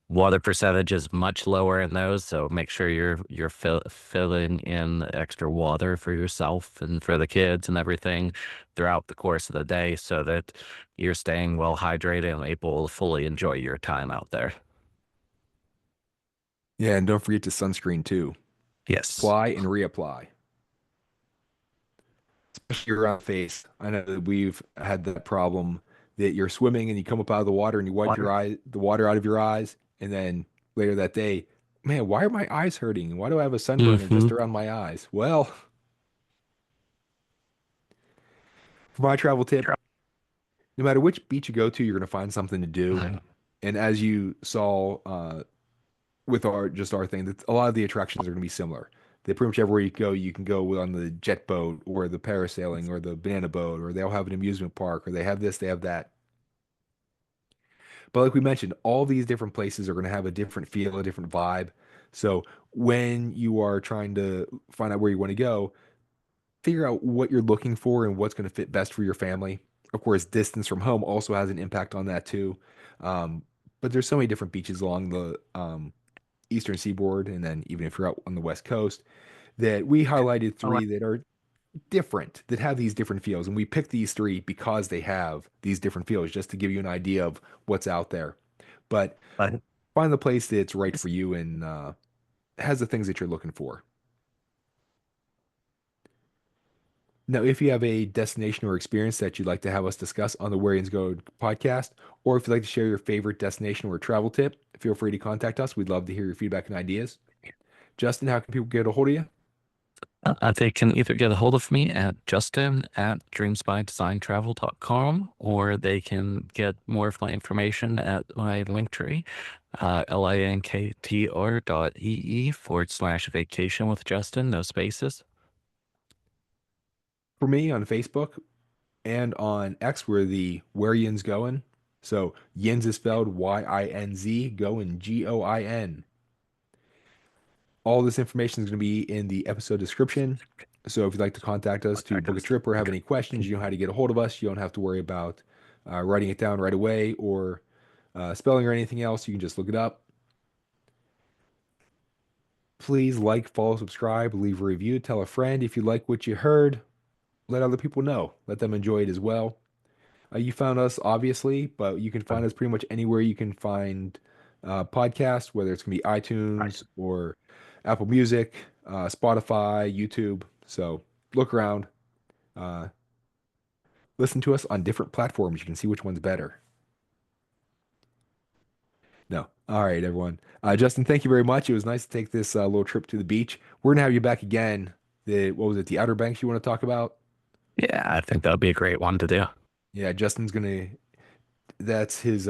water percentage is much lower in those, so make sure you're filling in extra water for yourself and for the kids and everything throughout the course of the day, so that you're staying well hydrated and able to fully enjoy your time out there. Yeah, and don't forget to sunscreen too. Yes. Apply and reapply, especially around the face. I know that we've had that problem that you're swimming and you come up out of the water and you wipe your Water. eye, the water out of your eyes, and then later that day, man, why are my eyes hurting? Why do I have a sunburn and Mm-hmm. just around my eyes? Well, for my travel tip, no matter which beach you go to, you're going to find something to do. And as you saw with our thing, that a lot of the attractions are going to be similar. They pretty much everywhere you go, you can go on the jet boat or the parasailing or the banana boat, or they'll have an amusement park, or they have this, they have that. But like we mentioned, all these different places are going to have a different feel, a different vibe. So when you are trying to find out where you want to go, figure out what you're looking for and what's going to fit best for your family. Of course, distance from home also has an impact on that too. Um, but there's so many different beaches along the eastern seaboard, and then even if you're out on the west coast, that we highlighted three that are different, that have these different feels. And we picked these three because they have these different feels, just to give you an idea of what's out there. But But find the place that's right for you and has the things that you're looking for. Now, if you have a destination or experience that you'd like to have us discuss on the Where Yinz Go podcast, or if you'd like to share your favorite destination or travel tip, feel free to contact us. We'd love to hear your feedback and ideas. Justin, how can people get a hold of you? they can either get a hold of me at justin@dreamsbydesigntravel.com, or they can get more of my information at my Linktree, linktr.ee/vacation with Justin, no spaces. For me on Facebook and on X, we're the Where Yinz Goin. So Yinz is spelled Yinz, Goin Goin. All this information is going to be in the episode description. So if you'd like to contact us to book a trip or have any questions, you know how to get a hold of us. You don't have to worry about writing it down right away or spelling or anything else. You can just look it up. Please like, follow, subscribe, leave a review, tell a friend if you like what you heard. Let other people know. Let them enjoy it as well. You found us obviously, but you can find us pretty much anywhere you can find podcasts, whether it's going to be iTunes or Apple Music, Spotify, YouTube. So look around, uh, listen to us on different platforms. You can see which one's better. No. All right, everyone. Justin, thank you very much. It was nice to take this little trip to the beach. We're going to have you back again. What was it? The Outer Banks you want to talk about? Yeah, I think that'd be a great one to do. Yeah, Justin's going to that's his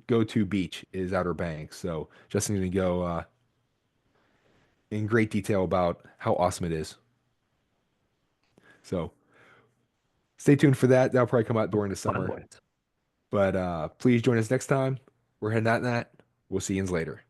go-to beach is Outer Banks. So Justin's gonna go in great detail about how awesome it is. So stay tuned for that. That'll probably come out during the summer. But please join us next time. We're heading out in that. We'll see you later.